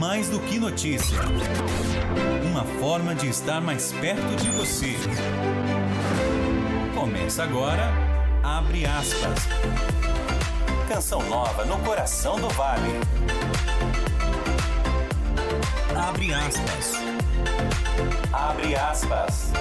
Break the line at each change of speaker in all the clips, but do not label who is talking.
mais do que notícia. Uma forma de estar mais perto de você. Começa agora, Abre Aspas. Canção nova no coração do Vale. Abre aspas. Abre aspas.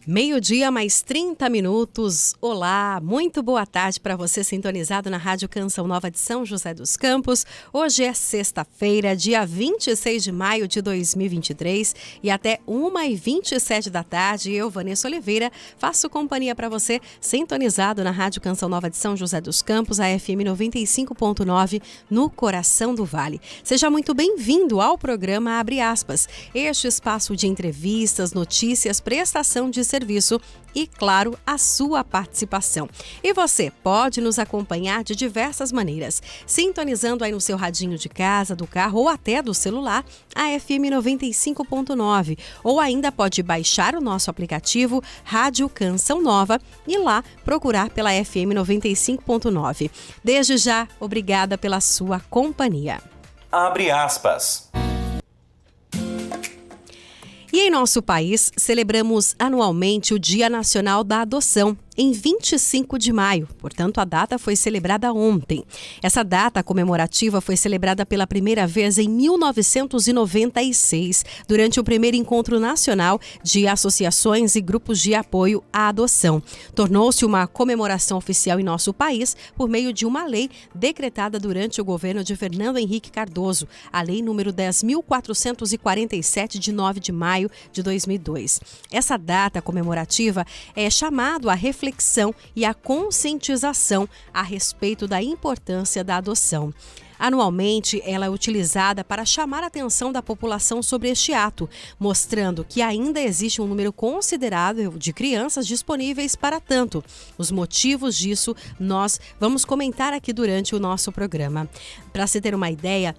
Meio-dia, mais 30 minutos. Olá, muito boa tarde para você sintonizado na Rádio Canção Nova de São José dos Campos. Hoje é sexta-feira, dia 26 de maio de 2023 e até 1h27 da tarde, eu, Vanessa Oliveira, faço companhia para você sintonizado na Rádio Canção Nova de São José dos Campos, a FM 95.9, no coração do Vale. Seja muito bem-vindo ao programa Abre Aspas, este espaço de entrevistas, notícias, prestação de serviço e, claro, a sua participação. E você pode nos acompanhar de diversas maneiras, sintonizando aí no seu radinho de casa, do carro ou até do celular, a FM 95.9, ou ainda pode baixar o nosso aplicativo Rádio Canção Nova e lá procurar pela FM 95.9. Desde já, obrigada pela sua companhia.
Abre aspas.
E em nosso país, celebramos anualmente o Dia Nacional da Adoção, em 25 de maio. Portanto, a data foi celebrada ontem. Essa data comemorativa foi celebrada pela primeira vez em 1996, durante o primeiro Encontro Nacional de Associações e Grupos de Apoio à Adoção. Tornou-se uma comemoração oficial em nosso país por meio de uma lei decretada durante o governo de Fernando Henrique Cardoso, a Lei número 10.447, de 9 de maio de 2002. Essa data comemorativa é chamada a reflexão e a conscientização a respeito da importância da adoção. Anualmente, ela é utilizada para chamar a atenção da população sobre este ato, mostrando que ainda existe um número considerável de crianças disponíveis para tanto. Os motivos disso nós vamos comentar aqui durante o nosso programa. Para se ter uma ideia,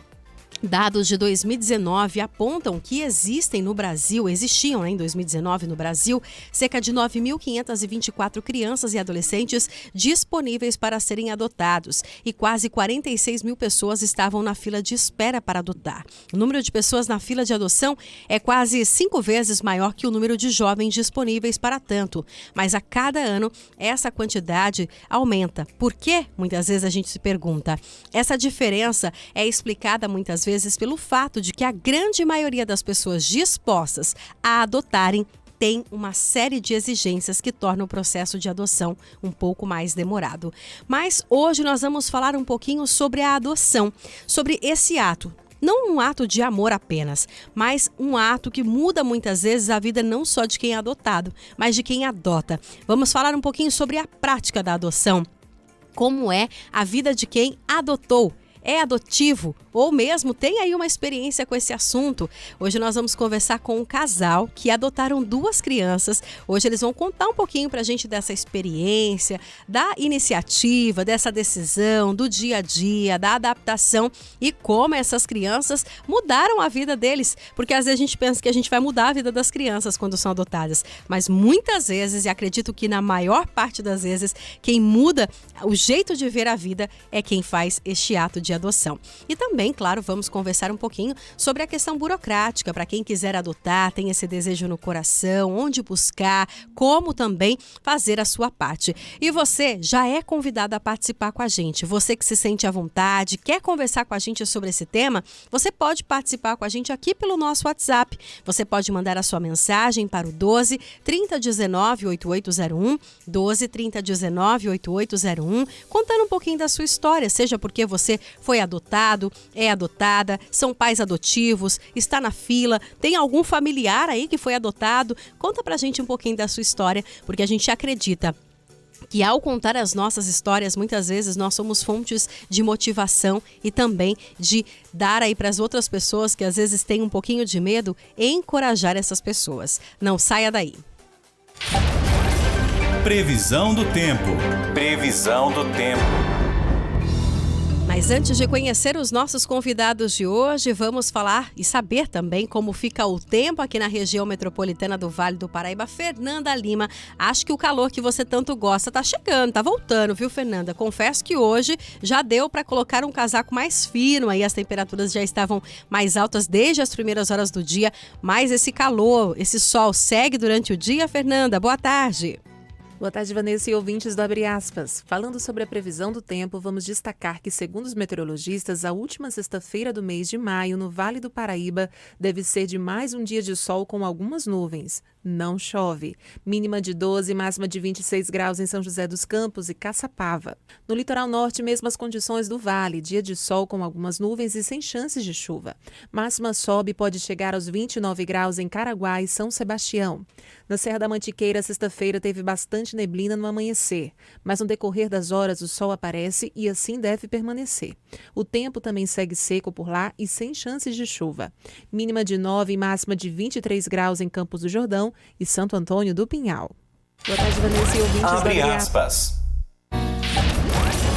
dados de 2019 apontam que existiam em 2019 no Brasil, cerca de 9.524 crianças e adolescentes disponíveis para serem adotados e quase 46 mil pessoas estavam na fila de espera para adotar. O número de pessoas na fila de adoção é quase 5 vezes maior que o número de jovens disponíveis para tanto, mas a cada ano essa quantidade aumenta. Por quê? Muitas vezes a gente se pergunta. Essa diferença é explicada muitas vezes pelo fato de que a grande maioria das pessoas dispostas a adotarem tem uma série de exigências que tornam o processo de adoção um pouco mais demorado. Mas hoje nós vamos falar um pouquinho sobre a adoção, sobre esse ato. Não um ato de amor apenas, mas um ato que muda muitas vezes a vida não só de quem é adotado, mas de quem adota. Vamos falar um pouquinho sobre a prática da adoção, como é a vida de quem adotou, é adotivo ou mesmo tem aí uma experiência com esse assunto. Hoje nós vamos conversar com um casal que adotaram 2 crianças. Hoje eles vão contar um pouquinho pra gente dessa experiência, da iniciativa, dessa decisão, do dia a dia, da adaptação e como essas crianças mudaram a vida deles. Porque às vezes a gente pensa que a gente vai mudar a vida das crianças quando são adotadas, mas muitas vezes, e acredito que na maior parte das vezes, quem muda o jeito de ver a vida é quem faz este ato de adoção. E também, claro, vamos conversar um pouquinho sobre a questão burocrática, para quem quiser adotar, tem esse desejo no coração, onde buscar, como também fazer a sua parte. E você já é convidado a participar com a gente. Você que se sente à vontade, quer conversar com a gente sobre esse tema, você pode participar com a gente aqui pelo nosso WhatsApp. Você pode mandar a sua mensagem para o 12 3019 8801, 12 3019 8801, contando um pouquinho da sua história, seja porque você foi adotado, é adotada, são pais adotivos, está na fila, tem algum familiar aí que foi adotado. Conta pra gente um pouquinho da sua história, porque a gente acredita que ao contar as nossas histórias, muitas vezes nós somos fontes de motivação e também de dar aí para as outras pessoas que às vezes têm um pouquinho de medo, encorajar essas pessoas. Não saia daí.
Previsão do tempo. Previsão do tempo.
Mas antes de conhecer os nossos convidados de hoje, vamos falar e saber também como fica o tempo aqui na região metropolitana do Vale do Paraíba. Fernanda Lima, acho que o calor que você tanto gosta tá chegando, tá voltando, viu, Fernanda? Confesso que hoje já deu para colocar um casaco mais fino, aí as temperaturas já estavam mais altas desde as primeiras horas do dia, mas esse calor, esse sol segue durante o dia, Fernanda? Boa tarde.
Boa tarde, Vanessa e ouvintes do Abre Aspas. Falando sobre a previsão do tempo, vamos destacar que, segundo os meteorologistas, a última sexta-feira do mês de maio, no Vale do Paraíba, deve ser de mais um dia de sol com algumas nuvens. Não chove. Mínima de 12, máxima de 26 graus em São José dos Campos e Caçapava. No litoral norte, mesmas condições do vale, dia de sol com algumas nuvens e sem chances de chuva. Máxima sobe e pode chegar aos 29 graus em Caraguá e São Sebastião. Na Serra da Mantiqueira, sexta-feira teve bastante neblina no amanhecer, mas no decorrer das horas o sol aparece e assim deve permanecer. O tempo também segue seco por lá e sem chances de chuva. Mínima de 9 e máxima de 23 graus em Campos do Jordão e Santo Antônio do Pinhal. Boa tarde, Vanessa e ouvintes do
Abre aspas.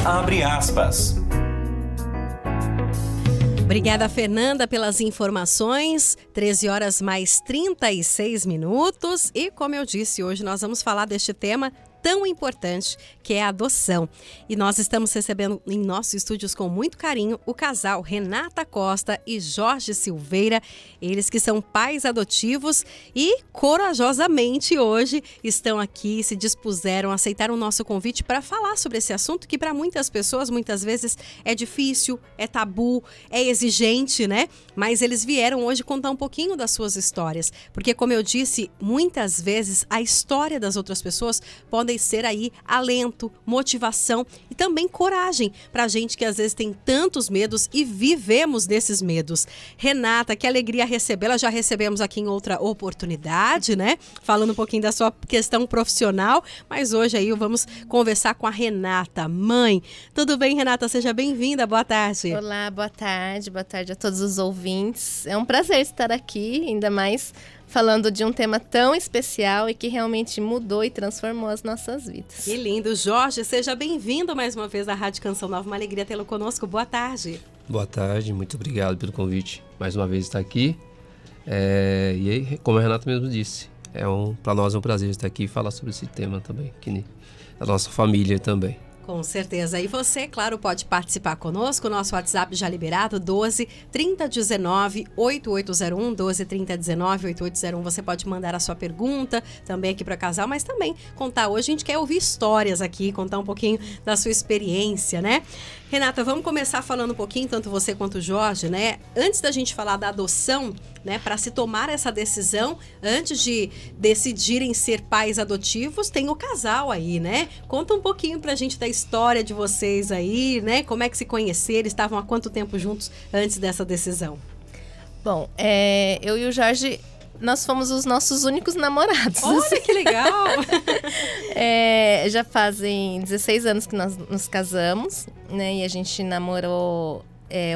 Abre aspas.
Obrigada, Fernanda, pelas informações. 13 horas mais 36 minutos. E, como eu disse, hoje nós vamos falar deste tema tão importante, que é a adoção. E nós estamos recebendo em nossos estúdios com muito carinho o casal Renata Costa e Jorge Silveira, eles que são pais adotivos e corajosamente hoje estão aqui, se dispuseram a aceitar o nosso convite para falar sobre esse assunto que para muitas pessoas, muitas vezes é difícil, é tabu, é exigente, né? Mas eles vieram hoje contar um pouquinho das suas histórias, porque como eu disse, muitas vezes a história das outras pessoas podem ser aí alento, motivação e também coragem para a gente que às vezes tem tantos medos e vivemos desses medos. Renata, que alegria recebê-la, já recebemos aqui em outra oportunidade, né? Falando um pouquinho da sua questão profissional, mas hoje aí vamos conversar com a Renata, mãe. Tudo bem, Renata? Seja bem-vinda, boa tarde.
Olá, boa tarde a todos os ouvintes. É um prazer estar aqui, ainda mais falando de um tema tão especial e que realmente mudou e transformou as nossas vidas.
Que lindo. Jorge, seja bem-vindo mais uma vez à Rádio Canção Nova. Uma alegria tê-lo conosco. Boa tarde.
Boa tarde, muito obrigado pelo convite. Mais uma vez estar aqui. E aí, como a Renata mesmo disse, para nós é um prazer estar aqui e falar sobre esse tema também, aqui da nossa família também.
Com certeza. E você, claro, pode participar conosco. O nosso WhatsApp já liberado, 12 3019 8801, 12 3019 8801. Você pode mandar a sua pergunta também aqui para o casal, mas também contar. Hoje a gente quer ouvir histórias aqui, contar um pouquinho da sua experiência, né? Renata, vamos começar falando um pouquinho, tanto você quanto o Jorge, né? Antes da gente falar da adoção, né? Para se tomar essa decisão, antes de decidirem ser pais adotivos, tem o casal aí, né? Conta um pouquinho pra gente da história de vocês aí, né? Como é que se conheceram? Estavam há quanto tempo juntos antes dessa decisão?
Bom, eu e o Jorge, nós fomos os nossos únicos namorados.
Olha que legal!
Já fazem 16 anos que nós nos casamos, né? E a gente namorou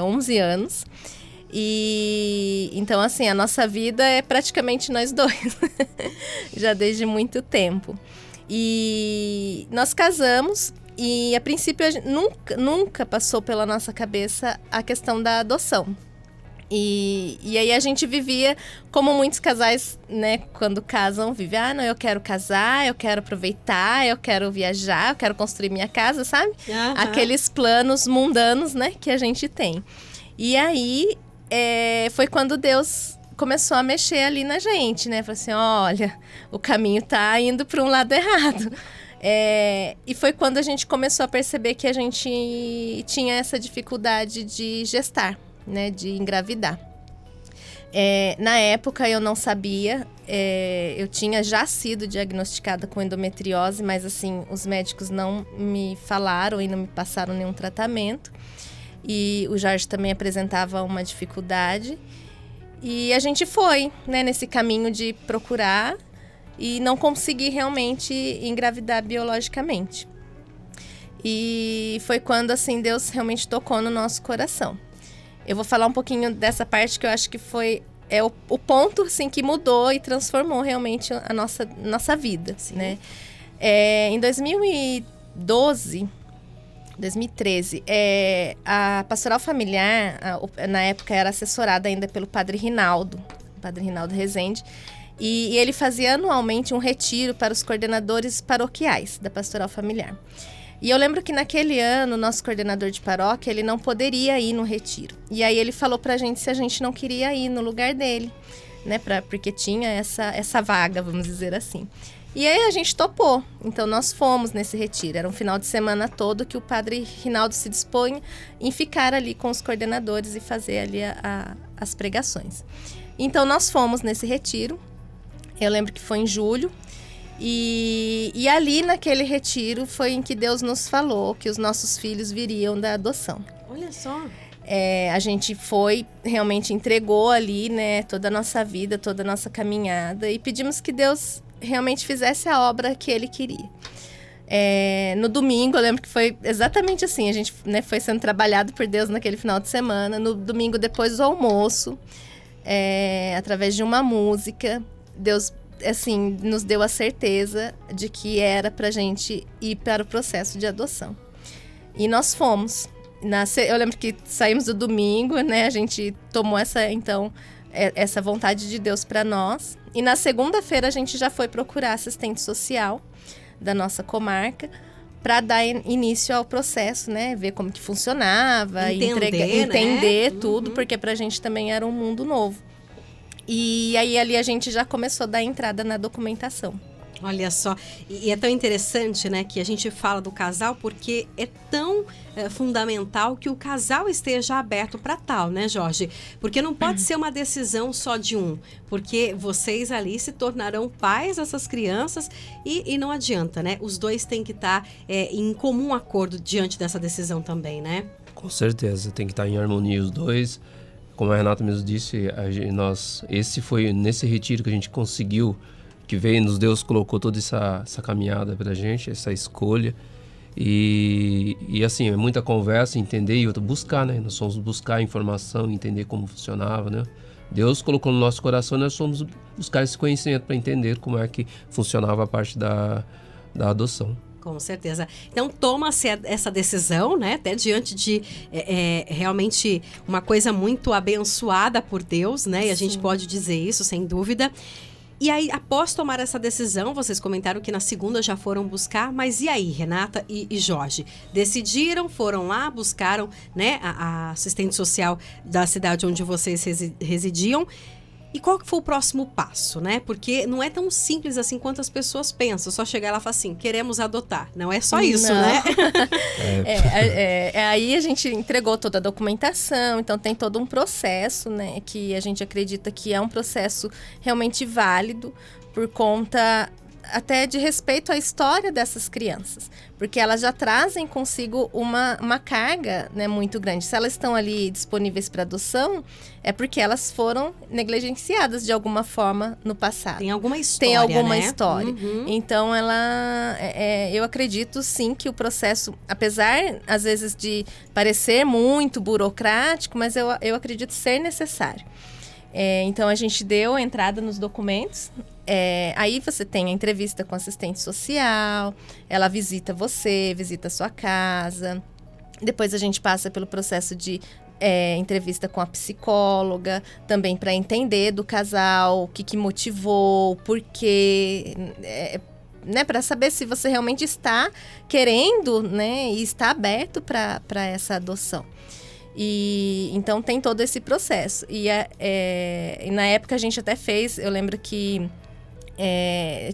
11 anos. E então, assim, a nossa vida é praticamente nós dois, já desde muito tempo. E nós casamos e, a princípio, nunca passou pela nossa cabeça a questão da adoção. E aí a gente vivia como muitos casais, né, quando casam, vivem, não, eu quero casar, eu quero aproveitar, eu quero viajar, eu quero construir minha casa, sabe?
Uhum.
Aqueles planos mundanos, né, que a gente tem. E aí foi quando Deus começou a mexer ali na gente, né? Falou assim, olha, o caminho tá indo para um lado errado. E foi quando a gente começou a perceber que a gente tinha essa dificuldade de gestar, né? De engravidar. Na época eu não sabia, eu tinha já sido diagnosticada com endometriose, mas assim, os médicos não me falaram e não me passaram nenhum tratamento. E o Jorge também apresentava uma dificuldade. E a gente foi, né, nesse caminho de procurar e não conseguir realmente engravidar biologicamente. E foi quando, assim, Deus realmente tocou no nosso coração. Eu vou falar um pouquinho dessa parte que eu acho que foi o ponto, assim, que mudou e transformou realmente a nossa vida, né? Em 2012... 2013. A pastoral familiar, na época, era assessorada ainda pelo padre Rinaldo Rezende. E ele fazia anualmente um retiro para os coordenadores paroquiais da pastoral familiar. E eu lembro que naquele ano, o nosso coordenador de paróquia, ele não poderia ir no retiro. E aí ele falou pra gente se a gente não queria ir no lugar dele, né? Porque tinha essa vaga, vamos dizer assim. E aí a gente topou. Então nós fomos nesse retiro. Era um final de semana todo que o padre Rinaldo se dispõe em ficar ali com os coordenadores e fazer ali as pregações. Então nós fomos nesse retiro. Eu lembro que foi em julho. E ali naquele retiro foi em que Deus nos falou que os nossos filhos viriam da adoção.
Olha só.
A gente realmente entregou ali, né, toda a nossa vida, toda a nossa caminhada e pedimos que Deus realmente fizesse a obra que Ele queria. No domingo, eu lembro que foi exatamente assim, a gente, né, foi sendo trabalhado por Deus naquele final de semana. No domingo, depois do almoço, através de uma música, Deus, assim, nos deu a certeza de que era pra gente ir para o processo de adoção. E nós fomos. Eu lembro que saímos do domingo, né? A gente tomou essa vontade de Deus para nós. E na segunda-feira a gente já foi procurar assistente social da nossa comarca para dar início ao processo, né? Ver como que funcionava, entender tudo, porque pra gente também era um mundo novo. E aí ali a gente já começou a dar entrada na documentação.
Olha só, e é tão interessante, né, que a gente fala do casal porque é tão fundamental que o casal esteja aberto para tal, né, Jorge? Porque não pode ser uma decisão só de um, porque vocês ali se tornarão pais dessas crianças e não adianta, né? Os dois têm que estar em comum acordo diante dessa decisão também, né?
Com certeza, tem que estar em harmonia os dois. Como a Renata mesmo disse, esse foi nesse retiro que a gente conseguiu, que Deus colocou toda essa caminhada pra gente, essa escolha. E assim, é muita conversa, entender e buscar, né? Nós fomos buscar informação, entender como funcionava, né? Deus colocou no nosso coração, nós fomos buscar esse conhecimento para entender como é que funcionava a parte da adoção.
Com certeza. Então, toma-se essa decisão, né? Até diante de realmente uma coisa muito abençoada por Deus, né? E a gente pode dizer isso, sem dúvida. E aí, após tomar essa decisão, vocês comentaram que na segunda já foram buscar, mas e aí, Renata e Jorge? Decidiram, foram lá, buscaram, né, a assistente social da cidade onde vocês residiam. E qual que foi o próximo passo, né? Porque não é tão simples assim quanto as pessoas pensam. Só chegar lá e falar assim, queremos adotar. Não é só isso, né?
Aí a gente entregou toda a documentação, então tem todo um processo, né? Que a gente acredita que é um processo realmente válido por conta até de respeito à história dessas crianças, porque elas já trazem consigo uma carga, né, muito grande. Se elas estão ali disponíveis para adoção, é porque elas foram negligenciadas de alguma forma no passado.
Tem alguma história,
Tem alguma
né?
história.
Uhum.
Então, eu acredito sim que o processo, apesar às vezes de parecer muito burocrático, mas eu acredito ser necessário. Então, a gente deu entrada nos documentos. Aí você tem a entrevista com a assistente social, ela visita você, visita a sua casa. Depois a gente passa pelo processo de entrevista com a psicóloga, também para entender do casal, o que motivou, por quê, né, para saber se você realmente está querendo, né, e está aberto para essa adoção. E então tem todo esse processo. E na época a gente até fez, eu lembro que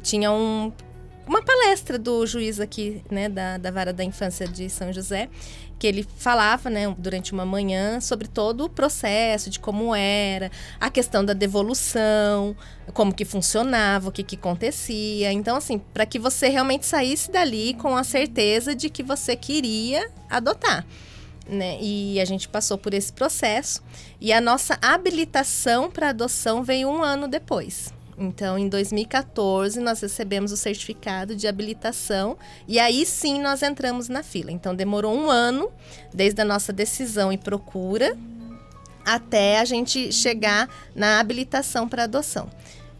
tinha uma palestra do juiz aqui, né, da Vara da Infância de São José, que ele falava, né, durante uma manhã sobre todo o processo, de como era, a questão da devolução, como que funcionava, o que acontecia. Então, assim, para que você realmente saísse dali com a certeza de que você queria adotar. Né? E a gente passou por esse processo e a nossa habilitação para adoção veio 1 ano depois. Então, em 2014, nós recebemos o certificado de habilitação e aí sim nós entramos na fila. Então, demorou 1 ano desde a nossa decisão e procura até a gente chegar na habilitação para adoção.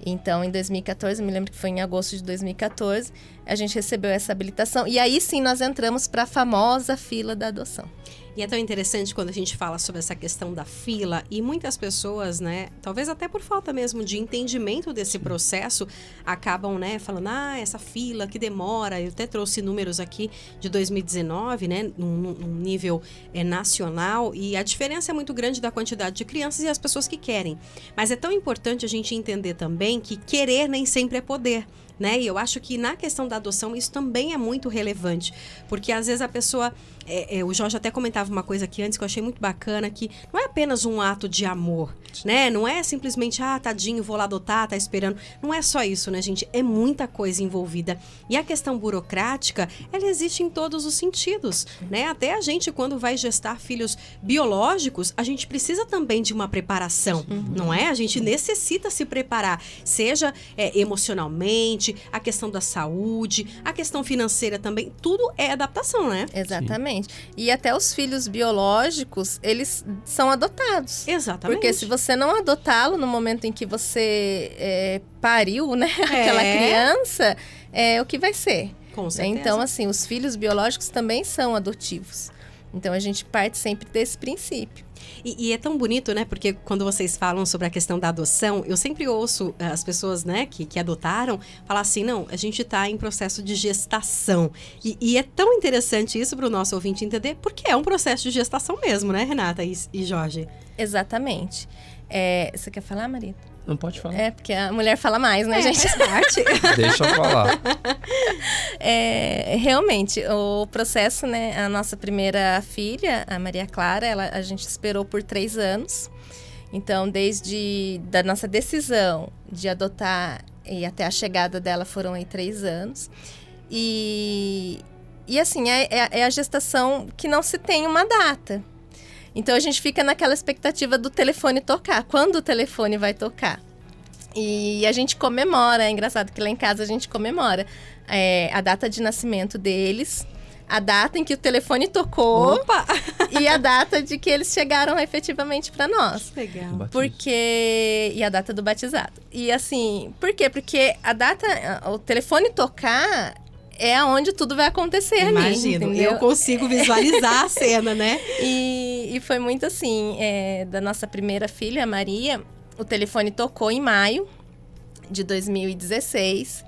Então, em 2014, eu me lembro que foi em agosto de 2014, a gente recebeu essa habilitação. E aí sim nós entramos para a famosa fila da adoção.
E é tão interessante quando a gente fala sobre essa questão da fila e muitas pessoas, né, talvez até por falta mesmo de entendimento desse processo, acabam, né, falando, essa fila que demora. Eu até trouxe números aqui de 2019, né, num nível nacional, e a diferença é muito grande da quantidade de crianças e as pessoas que querem. Mas é tão importante a gente entender também que querer nem sempre é poder. Né? E eu acho que na questão da adoção isso também é muito relevante, porque às vezes a pessoa, o Jorge até comentava uma coisa aqui antes que eu achei muito bacana, que não é apenas um ato de amor, né? Não é simplesmente, tadinho, vou lá adotar, tá esperando. Não é só isso, né, gente? É muita coisa envolvida. E a questão burocrática, ela existe em todos os sentidos, né? Até a gente, quando vai gestar filhos biológicos, a gente precisa também de uma preparação, não é? A gente necessita se preparar, seja emocionalmente, a questão da saúde, a questão financeira também, tudo é adaptação, né?
Exatamente. E até os filhos biológicos, eles são adotados.
Exatamente.
Porque se você não adotá-lo no momento em que você pariu, né, aquela criança, o que vai ser?
Com certeza.
Então, assim, os filhos biológicos também são adotivos. Então, a gente parte sempre desse princípio.
E é tão bonito, né? Porque quando vocês falam sobre a questão da adoção, eu sempre ouço as pessoas, né, que adotaram, falar assim, não, a gente está em processo de gestação. E é tão interessante isso para o nosso ouvinte entender, porque é um processo de gestação mesmo, né, Renata e Jorge?
Exatamente. Você quer falar, Maria?
Não pode falar.
Porque a mulher fala mais, né, gente?
Faz parte.
Deixa eu falar.
Realmente, o processo, né? A nossa primeira filha, a Maria Clara, a gente esperou por 3 anos. Então, desde da nossa decisão de adotar e até a chegada dela foram aí 3 anos. E assim, é a gestação que não se tem uma data. Então, a gente fica naquela expectativa do telefone tocar. Quando o telefone vai tocar? E a gente comemora. É engraçado que lá em casa a gente comemora a data de nascimento deles, a data em que o telefone tocou.
Opa!
E a data de que eles chegaram efetivamente para nós.
Legal.
E a data do batizado. E assim, por quê? Porque o telefone tocar é onde tudo vai acontecer ali.
Imagino, eu consigo visualizar a cena, né?
E foi muito assim, da nossa primeira filha, a Maria, o telefone tocou em maio de 2016.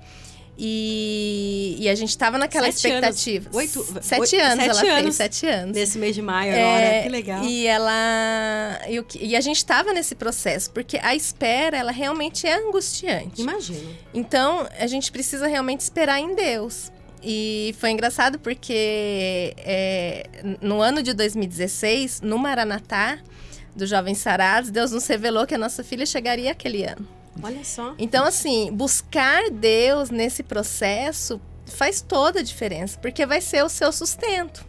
E a gente estava naquela
7
expectativa.
7
anos ela
7 anos.
fez, 7 anos.
Nesse mês de maio agora, que legal.
E a gente estava nesse processo, porque a espera, ela realmente é angustiante.
Imagino.
Então, a gente precisa realmente esperar em Deus. E foi engraçado porque no ano de 2016, no Maranatá, do Jovens Sarados, Deus nos revelou que a nossa filha chegaria aquele ano.
Olha só.
Então, assim, buscar Deus nesse processo faz toda a diferença, porque vai ser o seu sustento,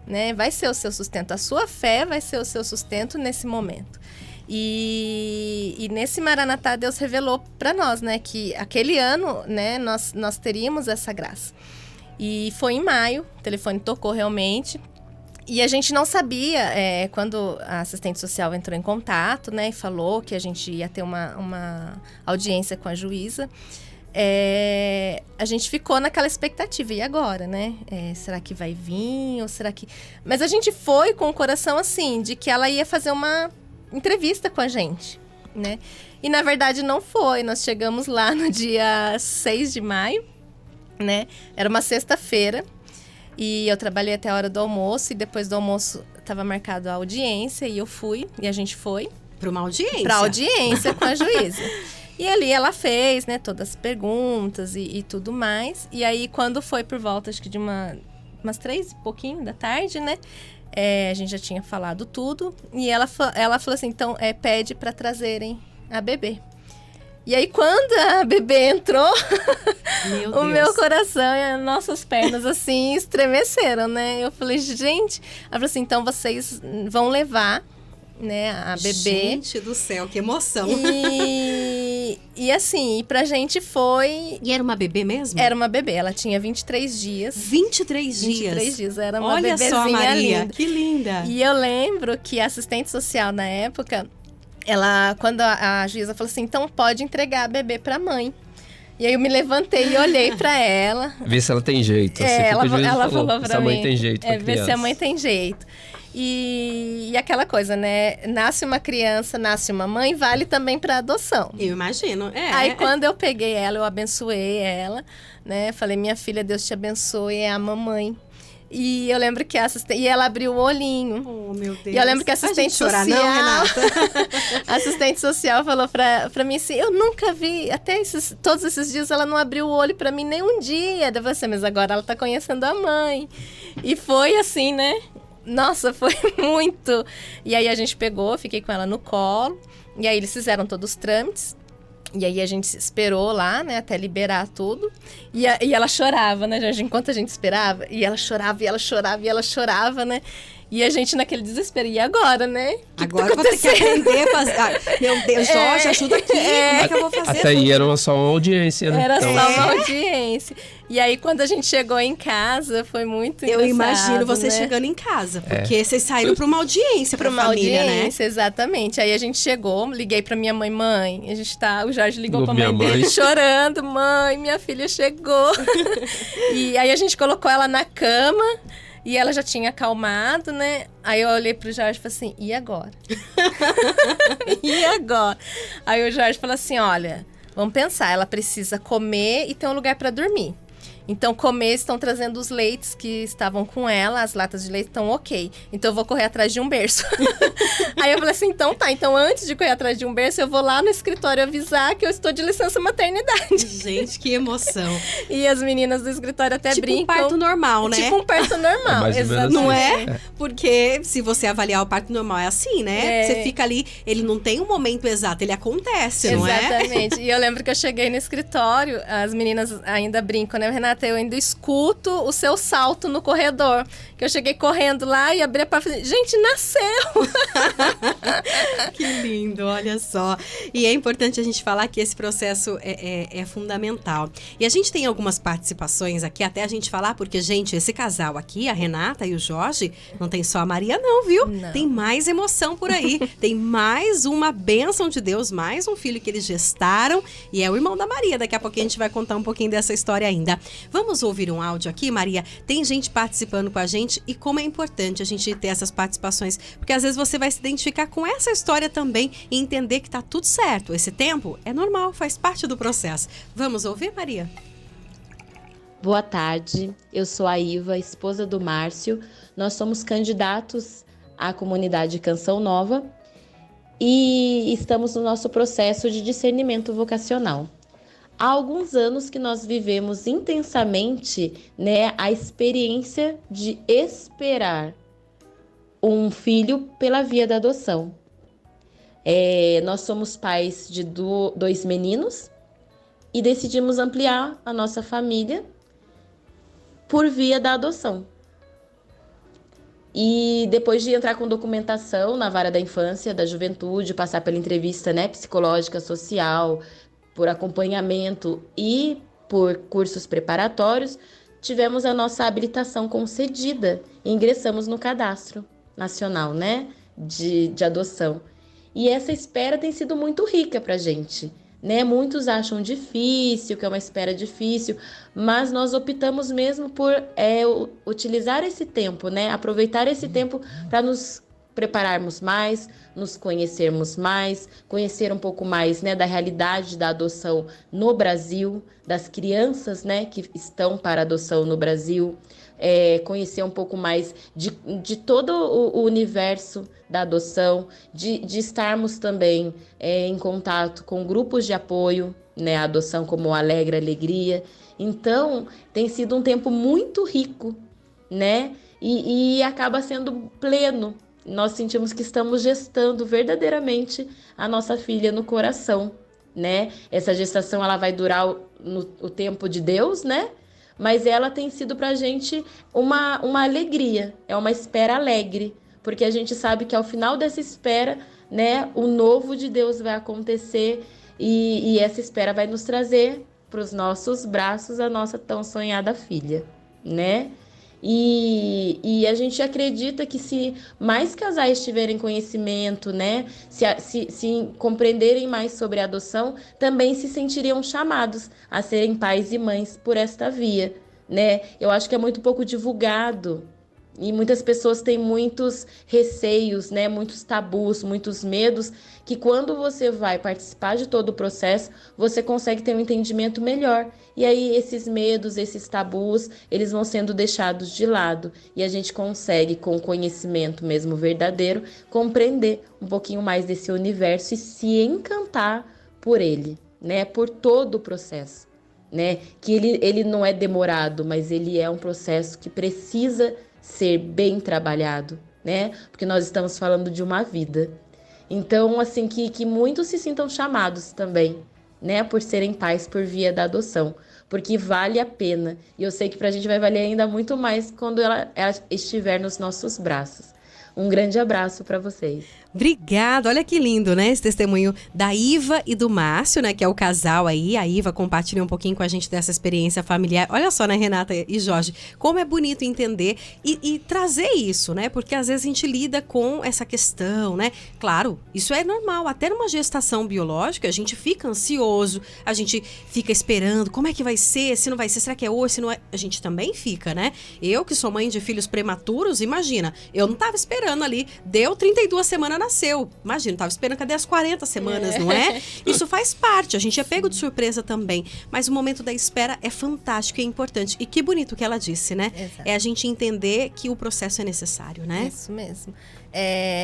né? Vai ser o seu sustento. A sua fé vai ser o seu sustento nesse momento. E nesse Maranatá, Deus revelou para nós, né? Que aquele ano, né? Nós teríamos essa graça. E foi em maio, o telefone tocou realmente. E a gente não sabia, quando a assistente social entrou em contato, né, e falou que a gente ia ter uma audiência com a juíza, a gente ficou naquela expectativa. E agora, né? Será que vai vir? Ou será que... Mas a gente foi com o coração assim, de que ela ia fazer uma entrevista com a gente, né? E na verdade não foi. Nós chegamos lá no dia 6 de maio, né? Era uma sexta-feira. E eu trabalhei até a hora do almoço, e depois do almoço estava marcado a audiência, e eu fui, e a gente foi.
Para uma audiência?
Para audiência com a juíza. E ali ela fez, né, todas as perguntas e tudo mais. E aí, quando foi por volta, acho que de umas 3 e pouquinho da tarde, né, a gente já tinha falado tudo. E ela falou assim, então, pede para trazerem a bebê. E aí, quando a bebê entrou, o meu coração e as nossas pernas, assim, estremeceram, né? Eu falei, gente... Ela falou assim, então vocês vão levar, né, a bebê.
Gente do céu, que emoção.
E assim, pra gente foi...
E era uma bebê mesmo?
Era uma bebê, ela tinha 23 dias.
23 dias?
23 dias, era uma
Olha
bebezinha
só, Maria,
linda.
que linda.
E eu lembro que a assistente social na época... quando a juíza falou assim, então pode entregar a bebê pra mãe. E aí eu me levantei e olhei pra ela.
Vê se ela tem jeito.
Ela falou pra mim.
Se a mãe tem jeito pra
ver
criança.
se a mãe tem jeito. E aquela coisa, né? Nasce uma criança, nasce uma mãe, vale também pra adoção.
Eu imagino,
Aí quando eu peguei ela, eu abençoei ela, né? Falei, minha filha, Deus te abençoe, é a mamãe. E eu lembro que e ela abriu o olhinho.
Oh, meu Deus.
E eu lembro que a assistente social...
Não, Renata?
A assistente social falou pra mim assim, eu nunca vi, até todos esses dias ela não abriu o olho pra mim nem um dia. Daí você, mas agora ela tá conhecendo a mãe. E foi assim, né? Nossa, foi muito. E aí a gente pegou, fiquei com ela no colo. E aí eles fizeram todos os trâmites. E aí a gente esperou lá, né, até liberar tudo. E ela chorava, né, gente, enquanto a gente esperava. E ela chorava, e ela chorava, e ela chorava, né. E a gente naquele desespero, e agora, né?
Agora eu vou ter que aprender a fazer. Meu Deus, Jorge, ajuda aqui. Como é que eu vou fazer?
Até aí era só uma audiência, né?
Era só uma audiência. E aí, quando a gente chegou em casa, foi muito engraçado,
Eu imagino você
né?
chegando em casa, porque vocês saíram para uma audiência para uma família,
audiência, exatamente. Aí a gente chegou, liguei pra minha mãe, o Jorge ligou pra
minha
mãe dele chorando, mãe, minha filha chegou. E aí a gente colocou ela na cama e ela já tinha acalmado, né? Aí eu olhei pro Jorge e falei assim, e agora? E agora? Aí o Jorge falou assim, olha, vamos pensar, ela precisa comer e ter um lugar pra dormir. Então, comer, estão trazendo os leites que estavam com ela, as latas de leite estão ok. Então, eu vou correr atrás de um berço. Aí eu falei assim, então tá. Então, antes de correr atrás de um berço, eu vou lá no escritório avisar que eu estou de licença maternidade.
Gente, que emoção.
E as meninas do escritório até brincam.
Tipo um parto normal, né?
Tipo um parto normal,
mais ou menos
exatamente.
Não é? Porque se você avaliar o parto normal é assim, né? Você fica ali, ele não tem um momento exato, ele acontece, não é?
Exatamente. E eu lembro que eu cheguei no escritório, as meninas ainda brincam, né, Renata? Eu ainda escuto o seu salto no corredor. Que eu cheguei correndo lá e abri a porta e falei, gente, nasceu!
Que lindo, olha só. E é importante a gente falar que esse processo é fundamental. E a gente tem algumas participações aqui, até a gente falar, porque, gente, esse casal aqui, a Renata e o Jorge, não tem só a Maria não, viu?
Não.
Tem mais emoção por aí. Tem mais uma bênção de Deus, mais um filho que eles gestaram, e é o irmão da Maria. Daqui a pouquinho a gente vai contar um pouquinho dessa história ainda. Vamos ouvir um áudio aqui, Maria? Tem gente participando com a gente, e como é importante a gente ter essas participações, porque às vezes você vai se identificar com essa história também e entender que tá tudo certo. Esse tempo é normal, faz parte do processo. Vamos ouvir, Maria?
Boa tarde, eu sou a Iva, esposa do Márcio. Nós somos candidatos à comunidade Canção Nova e estamos no nosso processo de discernimento vocacional. Há alguns anos que nós vivemos intensamente, né, a experiência de esperar um filho pela via da adoção. Nós somos pais de 2 meninos e decidimos ampliar a nossa família por via da adoção. E depois de entrar com documentação na vara da infância, da juventude, passar pela entrevista, né, psicológica, social, por acompanhamento e por cursos preparatórios, tivemos a nossa habilitação concedida e ingressamos no cadastro nacional, né, de adoção. E essa espera tem sido muito rica para a gente, né? Muitos acham difícil, que é uma espera difícil, mas nós optamos mesmo por utilizar esse tempo, né? Aproveitar esse tempo para nos prepararmos mais, nos conhecermos mais, conhecer um pouco mais, né, da realidade da adoção no Brasil, das crianças, né, que estão para adoção no Brasil, conhecer um pouco mais de todo o universo da adoção, de estarmos também em contato com grupos de apoio, né, à adoção como o Alegre Alegria. Então, tem sido um tempo muito rico, né, e acaba sendo pleno. Nós sentimos que estamos gestando verdadeiramente a nossa filha no coração, né? Essa gestação ela vai durar o tempo de Deus, né? Mas ela tem sido para a gente uma alegria, é uma espera alegre, porque a gente sabe que ao final dessa espera, né, o novo de Deus vai acontecer e essa espera vai nos trazer para os nossos braços a nossa tão sonhada filha, né? E a gente acredita que se mais casais tiverem conhecimento, né, se compreenderem mais sobre a adoção, também se sentiriam chamados a serem pais e mães por esta via, né? Eu acho que é muito pouco divulgado e muitas pessoas têm muitos receios, né, muitos tabus, muitos medos, que quando você vai participar de todo o processo, você consegue ter um entendimento melhor. E aí esses medos, esses tabus, eles vão sendo deixados de lado e a gente consegue, com o conhecimento mesmo verdadeiro, compreender um pouquinho mais desse universo e se encantar por ele, né, por todo o processo, né? Que ele não é demorado, mas ele é um processo que precisa ser bem trabalhado, né? Porque nós estamos falando de uma vida. Então, assim, que muitos se sintam chamados também, né? Por serem pais por via da adoção. Porque vale a pena. E eu sei que pra gente vai valer ainda muito mais quando ela estiver nos nossos braços. Um grande abraço para vocês.
Obrigada, olha que lindo, né? Esse testemunho da Iva e do Márcio, né? Que é o casal aí. A Iva compartilha um pouquinho com a gente dessa experiência familiar. Olha só, né, Renata e Jorge, como é bonito entender e trazer isso, né? Porque às vezes a gente lida com essa questão, né? Claro, isso é normal. Até numa gestação biológica, a gente fica ansioso, a gente fica esperando como é que vai ser, se não vai ser, será que é hoje, se não é? A gente também fica, né? Eu, que sou mãe de filhos prematuros, imagina, eu não tava esperando ali, deu 32 semanas, nasceu. Imagina, tava esperando, cadê as 40 semanas, não é? Isso faz parte, a gente é pego de surpresa também. Mas o momento da espera é fantástico e é importante. E que bonito que ela disse, né?
Exato.
É a gente entender que o processo é necessário, né?
Isso mesmo.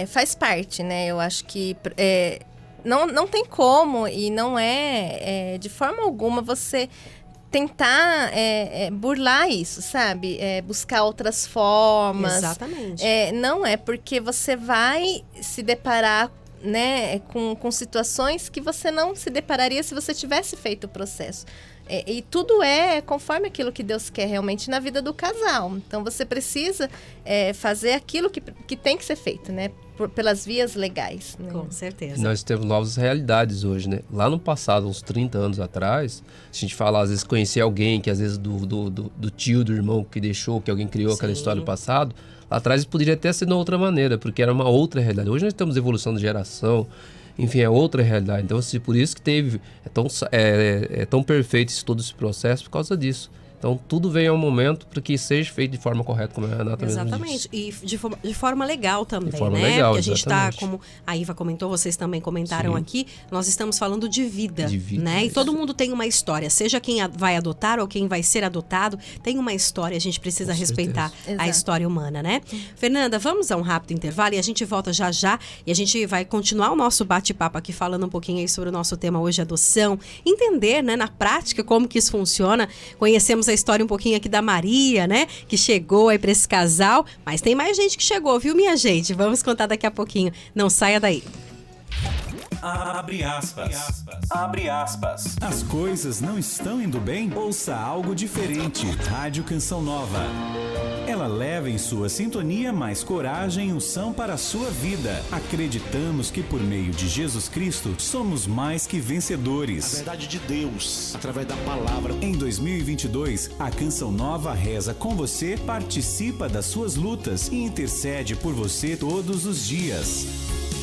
Faz parte, né? Eu acho que não tem como e não de forma alguma você tentar burlar isso, sabe? Buscar outras formas.
Exatamente.
Não é porque você vai se deparar, né, com situações que você não se depararia se você tivesse feito o processo. E tudo é conforme aquilo que Deus quer realmente na vida do casal. Então você precisa fazer aquilo que tem que ser feito, né? Pelas vias legais. Né?
Com certeza.
Nós temos novas realidades hoje, né? Lá no passado, uns 30 anos atrás, a gente fala, às vezes, conhecer alguém que às vezes do tio, do irmão que deixou, que alguém criou aquela história no passado, lá atrás poderia até ser de outra maneira, porque era uma outra realidade. Hoje nós temos evolução de geração, enfim, é outra realidade. Então, assim, por isso que é tão perfeito todo esse processo, por causa disso. Então, tudo vem ao momento para que seja feito de forma correta, como a Renata mesmo disse.
Exatamente. E de forma legal também,
de forma
né?
legal,
Porque a gente está,
exatamente.
como a Iva comentou, vocês também comentaram
Sim.
aqui, nós estamos falando de vida, né? E
isso.
todo mundo tem uma história, seja quem vai adotar ou quem vai ser adotado, tem uma história, a gente precisa
Com
respeitar
certeza.
a
Exato.
história humana, né? Fernanda, vamos a um rápido intervalo e a gente volta já já e a gente vai continuar o nosso bate-papo aqui falando um pouquinho aí sobre o nosso tema hoje, adoção, entender, né, na prática como que isso funciona. Conhecemos a história um pouquinho aqui da Maria, né, que chegou aí para esse casal, mas tem mais gente que chegou, viu, minha gente? Vamos contar daqui a pouquinho. Não saia daí.
Abre aspas. Abre aspas.
As coisas não estão indo bem? Ouça algo diferente. Rádio Canção Nova. Ela leva em sua sintonia mais coragem e unção para a sua vida. Acreditamos que por meio de Jesus Cristo somos mais que vencedores.
A verdade de Deus, através da palavra.
Em 2022, a Canção Nova reza com você, participa das suas lutas e intercede por você todos os dias.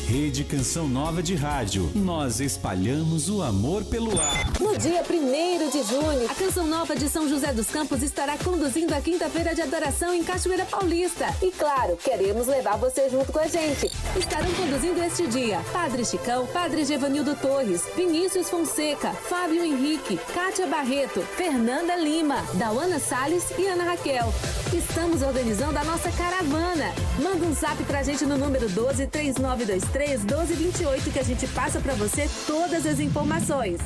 Rede Canção Nova de Rádio. Nós espalhamos o amor pelo ar.
No dia 1º de junho, a Canção Nova de São José dos Campos estará conduzindo a quinta-feira de adoração em Cachoeira Paulista. E claro, queremos levar você junto com a gente. Estarão conduzindo este dia Padre Chicão, Padre Gevanildo Torres, Vinícius Fonseca, Fábio Henrique, Kátia Barreto, Fernanda Lima, Dauana Salles e Ana Raquel. Estamos organizando a nossa caravana. Manda um zap pra gente no número 1239231228 que a gente passa pra você todas as informações.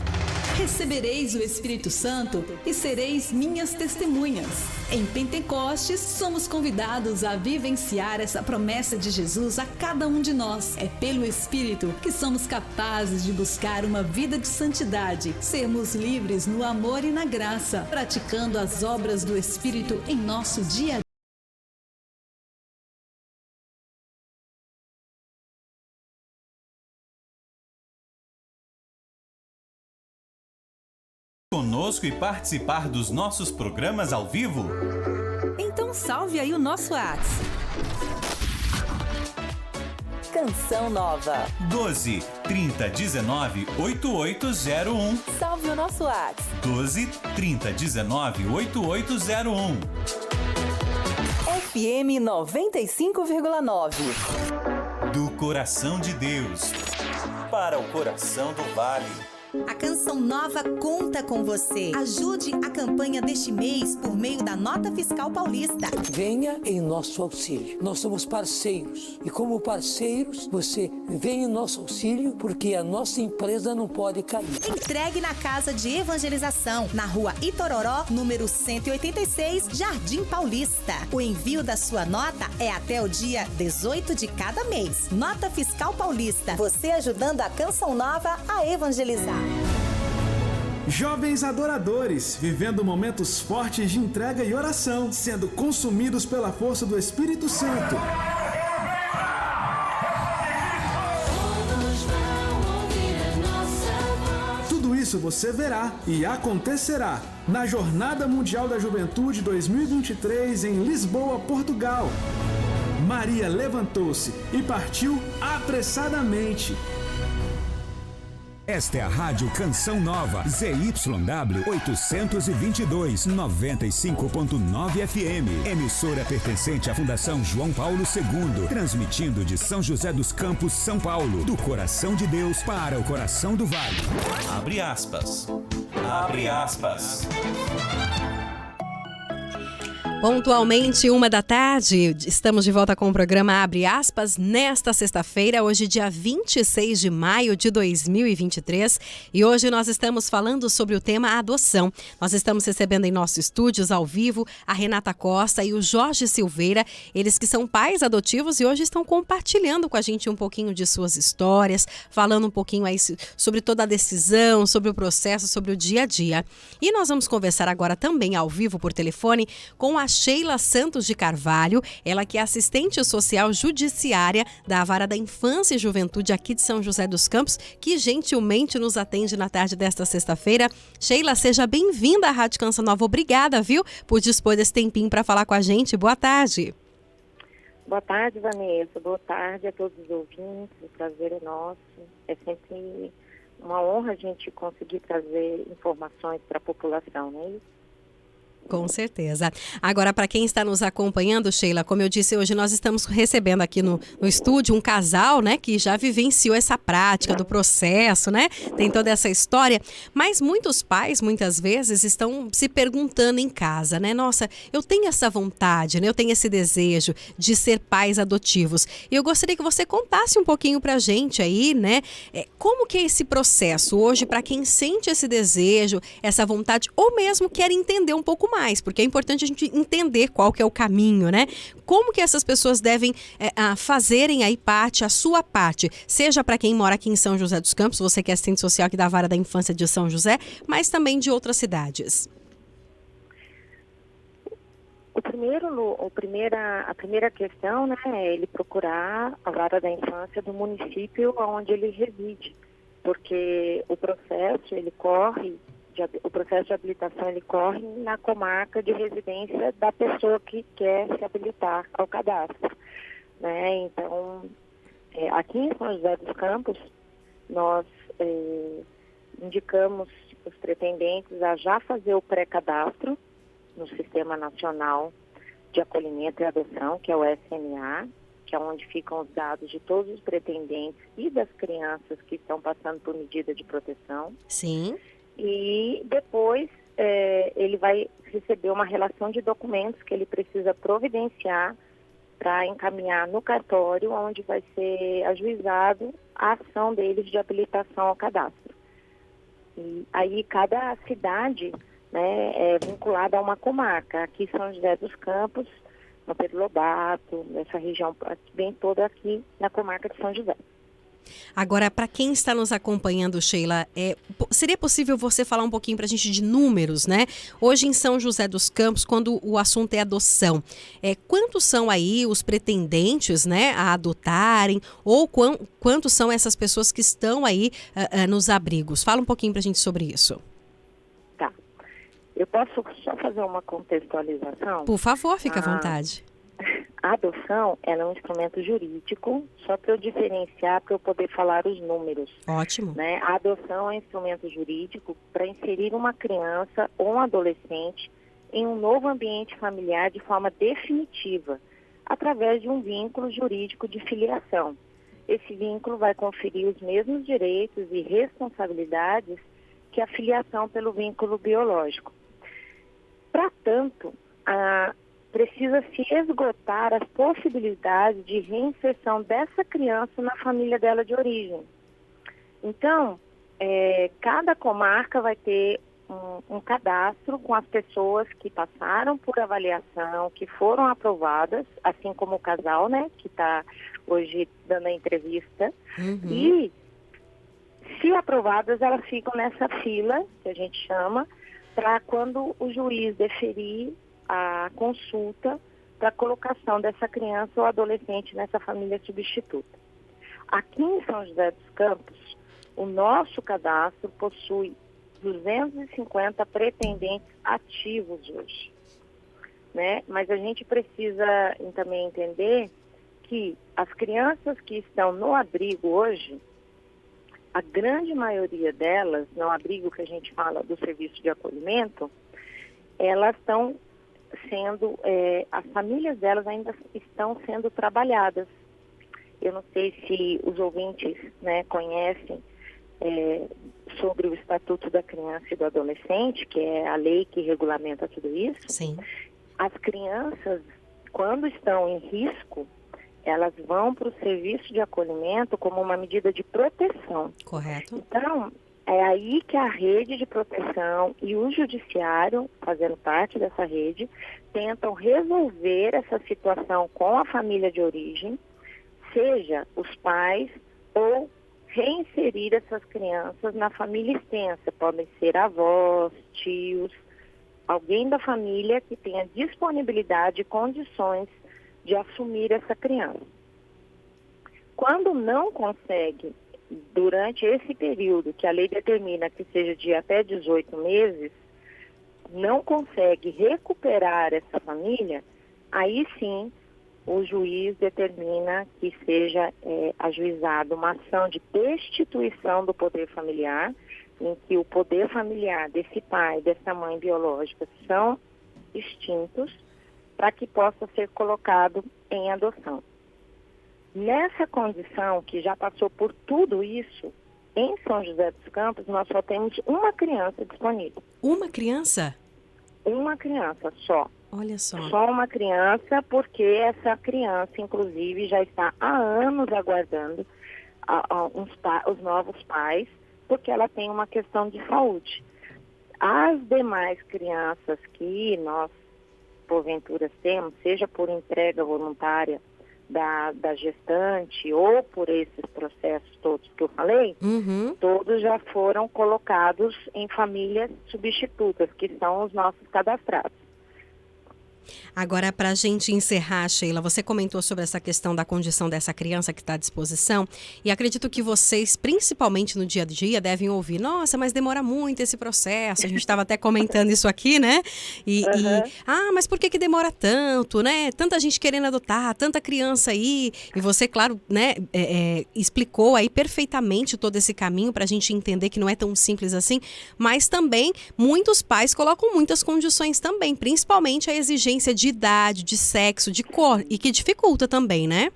Recebereis o Espírito Santo e sereis minhas testemunhas. Em Pentecostes, somos convidados a vivenciar essa promessa de Jesus a cada um de nós. É pelo Espírito que somos capazes de buscar uma vida de santidade, sermos livres no amor e na graça, praticando as obras do Espírito em nosso dia a dia.
Conosco e participar dos nossos programas ao vivo?
Então Então salve aí o nosso WhatsApp. Canção Nova
12 30 19 8801.
Salve o nosso WhatsApp.
12 30 19 8801.
FM 95,9.
Do coração de Deus
Para o coração do vale.
A Canção Nova conta com você. Ajude a campanha deste mês por meio da Nota Fiscal Paulista.
Venha em nosso auxílio. Nós somos parceiros. E como parceiros, você vem em nosso auxílio porque a nossa empresa não pode cair.
Entregue na Casa de Evangelização, na Rua Itororó, número 186, Jardim Paulista. O envio da sua nota é até o dia 18 de cada mês. Nota Fiscal Paulista. Você ajudando a Canção Nova a evangelizar.
Jovens adoradores, vivendo momentos fortes de entrega e oração, sendo consumidos pela força do Espírito Santo. Tudo isso você verá e acontecerá na Jornada Mundial da Juventude 2023 em Lisboa, Portugal. Maria levantou-se e partiu apressadamente.
Esta é a Rádio Canção Nova, ZYW 822, 95.9 FM. Emissora pertencente à Fundação João Paulo II, transmitindo de São José dos Campos, São Paulo, do coração de Deus para o coração do vale.
Abre aspas. Abre aspas.
Pontualmente, 13h, estamos de volta com o programa Abre Aspas, nesta sexta-feira, hoje dia 26 de maio de 2023, e hoje nós estamos falando sobre o tema adoção. Nós estamos recebendo em nossos estúdios, ao vivo, a Renata Costa e o Jorge Silveira, eles que são pais adotivos e hoje estão compartilhando com a gente um pouquinho de suas histórias, falando um pouquinho aí sobre toda a decisão, sobre o processo, sobre o dia a dia. E nós vamos conversar agora também ao vivo por telefone com a Sheila Santos de Carvalho, ela que é assistente social judiciária da Vara da Infância e Juventude aqui de São José dos Campos, que gentilmente nos atende na tarde desta sexta-feira. Sheila, seja bem-vinda à Rádio Canção Nova. Obrigada, viu, por dispor desse tempinho para falar com a gente. Boa tarde.
Boa tarde, Vanessa. Boa tarde a todos os ouvintes. O prazer é nosso. É sempre uma honra a gente conseguir trazer informações para a população, não é isso?
Com certeza. Agora, para quem está nos acompanhando, Sheila, como eu disse, hoje nós estamos recebendo aqui no estúdio um casal, né, que já vivenciou essa prática do processo, né? Tem toda essa história, mas muitos pais, muitas vezes, estão se perguntando em casa, né? Nossa, eu tenho essa vontade, né? Eu tenho esse desejo de ser pais adotivos. E eu gostaria que você contasse um pouquinho pra gente aí, né? Como que é esse processo hoje para quem sente esse desejo, essa vontade, ou mesmo quer entender um pouco mais, porque é importante a gente entender qual que é o caminho, né? Como que essas pessoas devem fazerem aí a sua parte, seja para quem mora aqui em São José dos Campos, você que é assistente social aqui da Vara da Infância de São José, mas também de outras cidades.
A primeira questão, né, é ele procurar a Vara da Infância do município onde ele reside, porque o processo de habilitação ele corre na comarca de residência da pessoa que quer se habilitar ao cadastro, né? Então, aqui em São José dos Campos, nós indicamos os pretendentes a já fazer o pré-cadastro no Sistema Nacional de Acolhimento e Adoção, que é o SMA, que é onde ficam os dados de todos os pretendentes e das crianças que estão passando por medida de proteção.
Sim.
E depois ele vai receber uma relação de documentos que ele precisa providenciar para encaminhar no cartório, onde vai ser ajuizado a ação deles de habilitação ao cadastro. E aí cada cidade, né, é vinculada a uma comarca. Aqui São José dos Campos, no Pedro Lobato, essa região bem toda aqui na comarca de São José.
Agora, para quem está nos acompanhando, Sheila, seria possível você falar um pouquinho para a gente de números, né? Hoje em São José dos Campos, quando o assunto é adoção, quantos são aí os pretendentes, né, a adotarem, ou quantos são essas pessoas que estão aí nos abrigos? Fala um pouquinho para a gente sobre isso.
Tá. Eu posso só fazer uma contextualização?
Por favor, fique à vontade.
A adoção, ela é um instrumento jurídico, só para eu diferenciar, para eu poder falar os números.
Ótimo.
Né? A adoção é um instrumento jurídico para inserir uma criança ou um adolescente em um novo ambiente familiar de forma definitiva, através de um vínculo jurídico de filiação. Esse vínculo vai conferir os mesmos direitos e responsabilidades que a filiação pelo vínculo biológico. Para tanto, precisa se esgotar as possibilidades de reinserção dessa criança na família dela de origem. Então, cada comarca vai ter um cadastro com as pessoas que passaram por avaliação, que foram aprovadas, assim como o casal, né, que está hoje dando a entrevista. E, se aprovadas, elas ficam nessa fila, que a gente chama, para quando o juiz deferir a consulta para a colocação dessa criança ou adolescente nessa família substituta. Aqui em São José dos Campos, o nosso cadastro possui 250 pretendentes ativos hoje, né? Mas a gente precisa também entender que as crianças que estão no abrigo hoje, a grande maioria delas, no abrigo que a gente fala do serviço de acolhimento, elas estão sendo, as famílias delas ainda estão sendo trabalhadas. Eu não sei se os ouvintes, né, conhecem sobre o Estatuto da Criança e do Adolescente, que é a lei que regulamenta tudo isso.
Sim.
As crianças, quando estão em risco, elas vão para o serviço de acolhimento como uma medida de proteção.
Correto.
Então, é aí que a rede de proteção e o judiciário, fazendo parte dessa rede, tentam resolver essa situação com a família de origem, seja os pais ou reinserir essas crianças na família extensa. Podem ser avós, tios, alguém da família que tenha disponibilidade e condições de assumir essa criança. Quando não consegue, durante esse período que a lei determina que seja de até 18 meses, não consegue recuperar essa família, aí sim o juiz determina que seja ajuizada uma ação de destituição do poder familiar, em que o poder familiar desse pai, dessa mãe biológica são extintos, para que possa ser colocado em adoção. Nessa condição, que já passou por tudo isso, em São José dos Campos, nós só temos uma criança disponível.
Uma criança?
Uma criança só.
Olha só.
Só uma criança, porque essa criança, inclusive, já está há anos aguardando os novos pais, porque ela tem uma questão de saúde. As demais crianças que nós, porventura, temos, seja por entrega voluntária da gestante ou por esses processos todos que eu falei, todos já foram colocados em famílias substitutas, que são os nossos cadastrados.
Agora, para a gente encerrar, Sheila, você comentou sobre essa questão da condição dessa criança que está à disposição, e acredito que vocês, principalmente no dia a dia, devem ouvir: nossa, mas demora muito esse processo. A gente estava até comentando isso aqui, né? Mas por que demora tanto, né? Tanta gente querendo adotar, tanta criança aí. E você, claro, né, explicou aí perfeitamente todo esse caminho para a gente entender que não é tão simples assim, mas também muitos pais colocam muitas condições também, principalmente a exigência de idade, de sexo, de cor, e que dificulta também, né?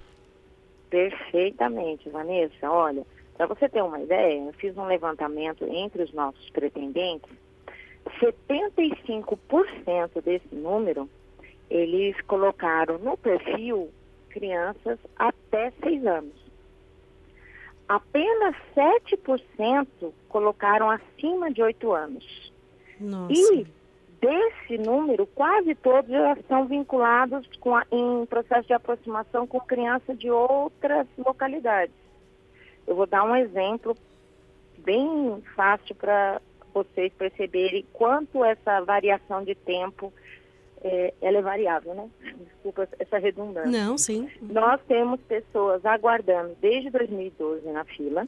Perfeitamente, Vanessa. Olha, para você ter uma ideia, eu fiz um levantamento entre os nossos pretendentes. 75% desse número, eles colocaram no perfil crianças até 6 anos. Apenas 7% colocaram acima de 8 anos.
Nossa.
E desse número, quase todos já estão vinculados em processo de aproximação com criança de outras localidades. Eu vou dar um exemplo bem fácil para vocês perceberem quanto essa variação de tempo ela é variável, né? Desculpa essa redundância.
Não, sim.
Nós temos pessoas aguardando desde 2012 na fila,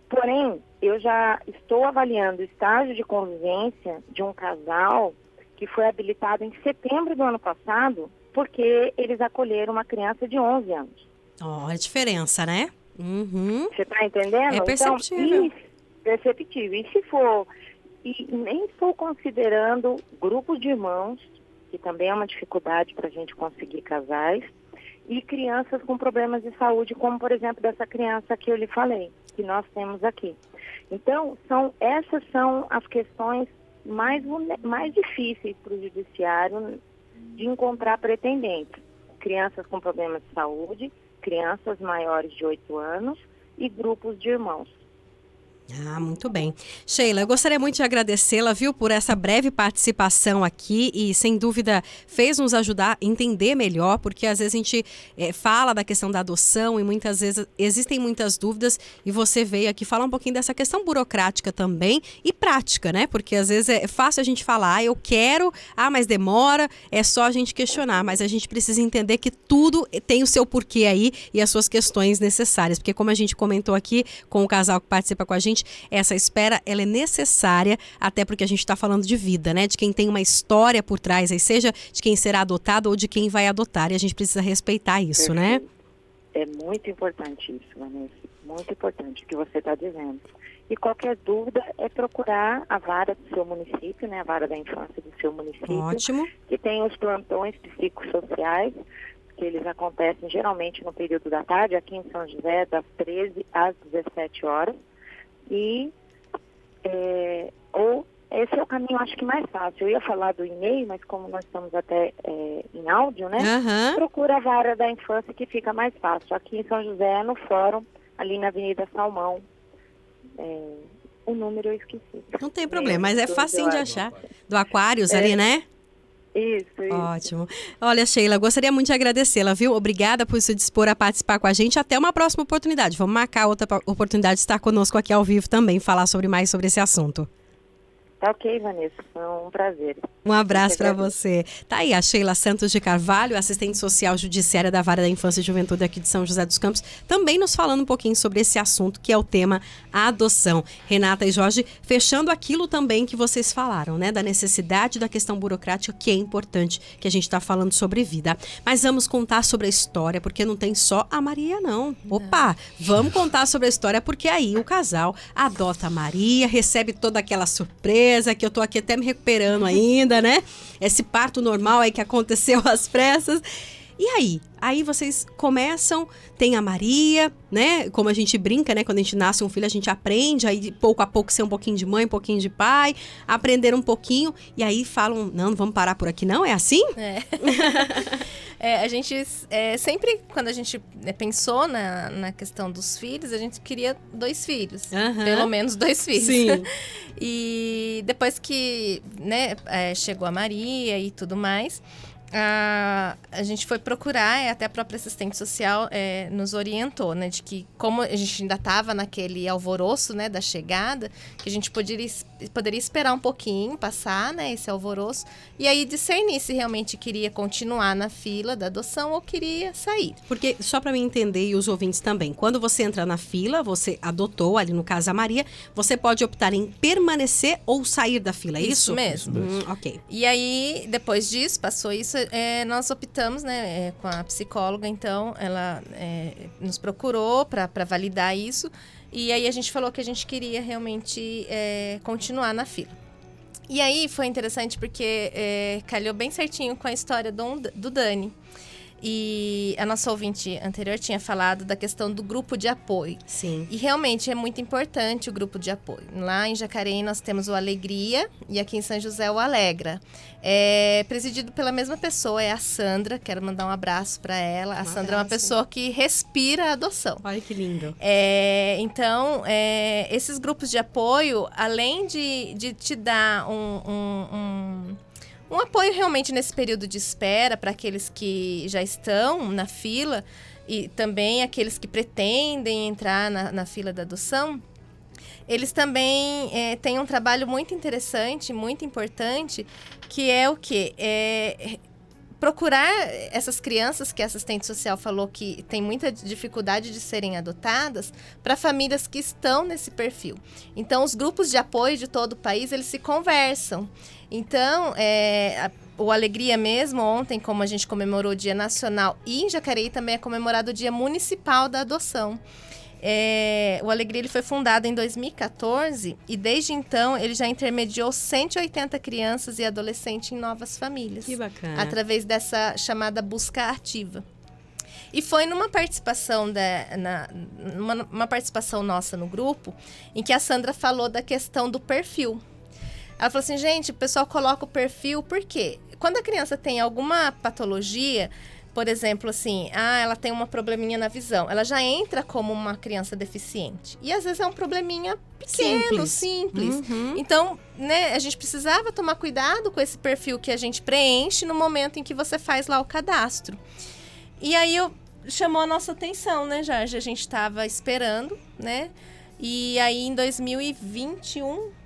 Porém, eu já estou avaliando o estágio de convivência de um casal que foi habilitado em setembro do ano passado, porque eles acolheram uma criança de 11 anos.
Ó, a diferença, né? Uhum.
Você está entendendo?
É perceptível.
Então, perceptível. E se for... E nem estou considerando grupos de irmãos, que também é uma dificuldade para a gente conseguir casais, e crianças com problemas de saúde, como, por exemplo, dessa criança que eu lhe falei, que nós temos aqui. Então, essas são as questões mais difíceis para o judiciário de encontrar pretendentes. Crianças com problemas de saúde, crianças maiores de 8 anos e grupos de irmãos.
Ah, muito bem. Sheila, eu gostaria muito de agradecê-la, viu, por essa breve participação aqui e, sem dúvida, fez nos ajudar a entender melhor, porque às vezes a gente fala da questão da adoção e muitas vezes existem muitas dúvidas e você veio aqui falar um pouquinho dessa questão burocrática também e prática, né? Porque às vezes é fácil a gente falar, eu quero, mas demora, é só a gente questionar, mas a gente precisa entender que tudo tem o seu porquê aí e as suas questões necessárias, porque como a gente comentou aqui com o casal que participa com a gente, essa espera, ela é necessária, até porque a gente está falando de vida, né? De quem tem uma história por trás, aí seja de quem será adotado ou de quem vai adotar, e a gente precisa respeitar isso, né?
É muito importante isso, Vanessa, muito importante o que você está dizendo. E qualquer dúvida é procurar a vara do seu município, né? A vara da infância do seu município.
Ótimo.
Que tem os plantões psicossociais, que eles acontecem geralmente no período da tarde, aqui em São José, das 13 às 17 horas. E esse é o caminho, acho que mais fácil. Eu ia falar do e-mail, mas como nós estamos até em áudio, né?
Uhum.
Procura a vara da infância que fica mais fácil. Aqui em São José, no fórum, ali na Avenida Salmão. O número eu esqueci.
Não tem problema, mas é facinho de achar. Do Aquários ali, né?
Isso.
Ótimo. Olha, Sheila, gostaria muito de agradecê-la, viu? Obrigada por se dispor a participar com a gente. Até uma próxima oportunidade. Vamos marcar outra oportunidade de estar conosco aqui ao vivo também, falar mais sobre esse assunto.
Tá ok, Vanessa. Foi um prazer.
Um abraço para você. Tá aí a Sheila Santos de Carvalho, assistente social judiciária da Vara da Infância e Juventude aqui de São José dos Campos, também nos falando um pouquinho sobre esse assunto que é o tema adoção. Renata e Jorge, fechando aquilo também que vocês falaram, né? Da necessidade da questão burocrática, que é importante, que a gente está falando sobre vida. Mas vamos contar sobre a história, porque não tem só a Maria, não. Opa, vamos contar sobre a história, porque aí o casal adota a Maria, recebe toda aquela surpresa, que eu tô aqui até me recuperando ainda, né? Esse parto normal aí que aconteceu às pressas. E aí vocês começam, tem a Maria, né? Como a gente brinca, né? Quando a gente nasce um filho, a gente aprende aí pouco a pouco ser um pouquinho de mãe, um pouquinho de pai, aprender um pouquinho e aí falam, não vamos parar por aqui não, é assim?
A gente sempre, quando a gente pensou na questão dos filhos, a gente queria 2 filhos.
Uhum.
Pelo menos 2 filhos.
Sim.
E depois que chegou a Maria e tudo mais, a gente foi procurar, até a própria assistente social nos orientou, né, de que como a gente ainda estava naquele alvoroço, né, da chegada, que a gente poderia esperar um pouquinho, passar, né, esse alvoroço, e aí discernir se realmente queria continuar na fila da adoção ou queria sair.
Porque, só para mim entender e os ouvintes também, quando você entra na fila, você adotou, ali no caso a Maria, você pode optar em permanecer ou sair da fila, é isso?
Isso mesmo.
Ok.
E aí, depois disso, passou isso, nós optamos, né, com a psicóloga, então, ela nos procurou para validar isso, e aí a gente falou que a gente queria realmente continuar na fila. E aí foi interessante porque calhou bem certinho com a história do Dani. E a nossa ouvinte anterior tinha falado da questão do grupo de apoio.
Sim.
E realmente é muito importante o grupo de apoio. Lá em Jacareí nós temos o Alegria e aqui em São José o Alegra. É presidido pela mesma pessoa, é a Sandra. Quero mandar um abraço para ela. A Sandra é uma pessoa que respira a adoção.
Olha que lindo.
Então, esses grupos de apoio, além de te dar um apoio realmente nesse período de espera para aqueles que já estão na fila e também aqueles que pretendem entrar na fila da adoção, eles também têm um trabalho muito interessante, muito importante, que é o quê? procurar essas crianças que a assistente social falou que tem muita dificuldade de serem adotadas, para famílias que estão nesse perfil. Então, os grupos de apoio de todo o país, eles se conversam. Então, o Alegria mesmo, ontem, como a gente comemorou o Dia Nacional, e em Jacareí também é comemorado o Dia Municipal da Adoção. O Alegria ele foi fundado em 2014 e desde então ele já intermediou 180 crianças e adolescentes em novas famílias.
Que bacana.
Através dessa chamada busca ativa. E foi numa participação, uma participação nossa no grupo, em que a Sandra falou da questão do perfil. Ela falou assim, gente, o pessoal coloca o perfil, por quê? Quando a criança tem alguma patologia, por exemplo, assim, ela tem uma probleminha na visão, ela já entra como uma criança deficiente. E às vezes é um probleminha pequeno, simples.
Uhum.
Então, né, a gente precisava tomar cuidado com esse perfil que a gente preenche no momento em que você faz lá o cadastro. E aí chamou a nossa atenção, né, Jorge? A gente estava esperando, né? E aí em 2021...